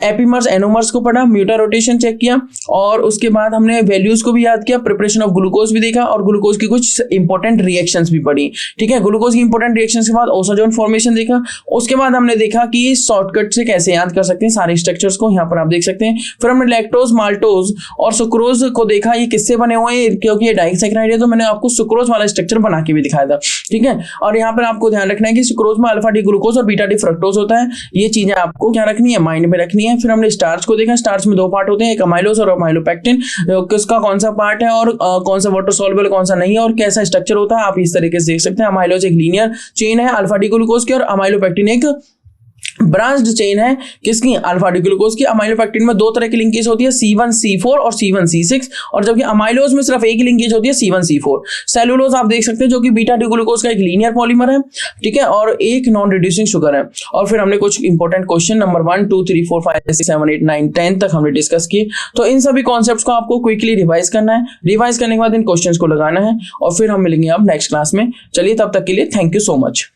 एपीमर्स एनोमर्स को पढ़ा, म्यूटा रोटेशन चेक किया, और उसके बाद हमने वैल्यूज को भी याद किया, प्रिपरेशन ऑफ ग्लूकोज भी देखा, और ग्लूकोज की कुछ इंपॉर्टेंट रिएक्शंस भी पढ़ी। ठीक है, ग्लूकोज की इंपॉर्टेंट रिएक्शंस के बाद ओसोजोन फॉर्मेशन देखा। उसके बाद हमने देखा कि शॉर्टकट से कैसे याद कर सकते हैं सारे स्ट्रक्चर्स को, यहाँ पर आप देख सकते हैं। फिर हमने लैक्टोज, माल्टोज और सुक्रोज को देखा, ये किससे बने हुए हैं, क्योंकि ये डाइसैकेराइड है तो मैंने आपको सुक्रोज वाला स्ट्रक्चर बना के भी दिखाया था। ठीक है, और यहाँ पर आपको ध्यान रखना है कि सुक्रोज में अल्फा डी ग्लूकोज और बीटा डी फ्रक्टोज होता है, ये चीजें आपको क्या रखनी है, माइंड में रखनी है। फिर हमने स्टार्च को देखा, स्टार्च में 2 पार्ट होते हैं, एक अमाइलोज और अमाइलोपेक्टिन, किसका कौन सा पार्ट है और कौन सा वाटर सॉल्युबल कौन सा नहीं है और कैसा स्ट्रक्चर होता है, आप इस तरीके से देख सकते हैं। अमाइलोज एक लीनियर चेन है अल्फा डी ग्लूकोज की, और अमाइलोपेक्टिन एक ब्रांच्ड चेन है किसकी, अल्फा डी ग्लूकोज की। अमाइलोपेक्टिन में 2 तरह की लिंकेज होती है, C1C4 और C1C6, और जबकि अमाइलोज में सिर्फ एक लिंकेज होती है, C1C4। सेलुलोज आप देख सकते हैं जो कि बीटा डी ग्लूकोज का एक लीनियर पॉलीमर है, ठीक है, और एक नॉन रिड्यूसिंग शुगर है। और फिर हमने कुछ इंपॉर्टेंट क्वेश्चन नंबर 1 2 3 4 5 6 7 8 9 10 तक हमने डिस्कस किए। तो इन सभी कॉन्सेप्ट्स को आपको क्विकली रिवाइज करना है, रिवाइज करने के बाद इन क्वेश्चंस को लगाना है, और फिर हम मिलेंगे अब नेक्स्ट क्लास में। चलिए तब तक के लिए थैंक यू सो मच।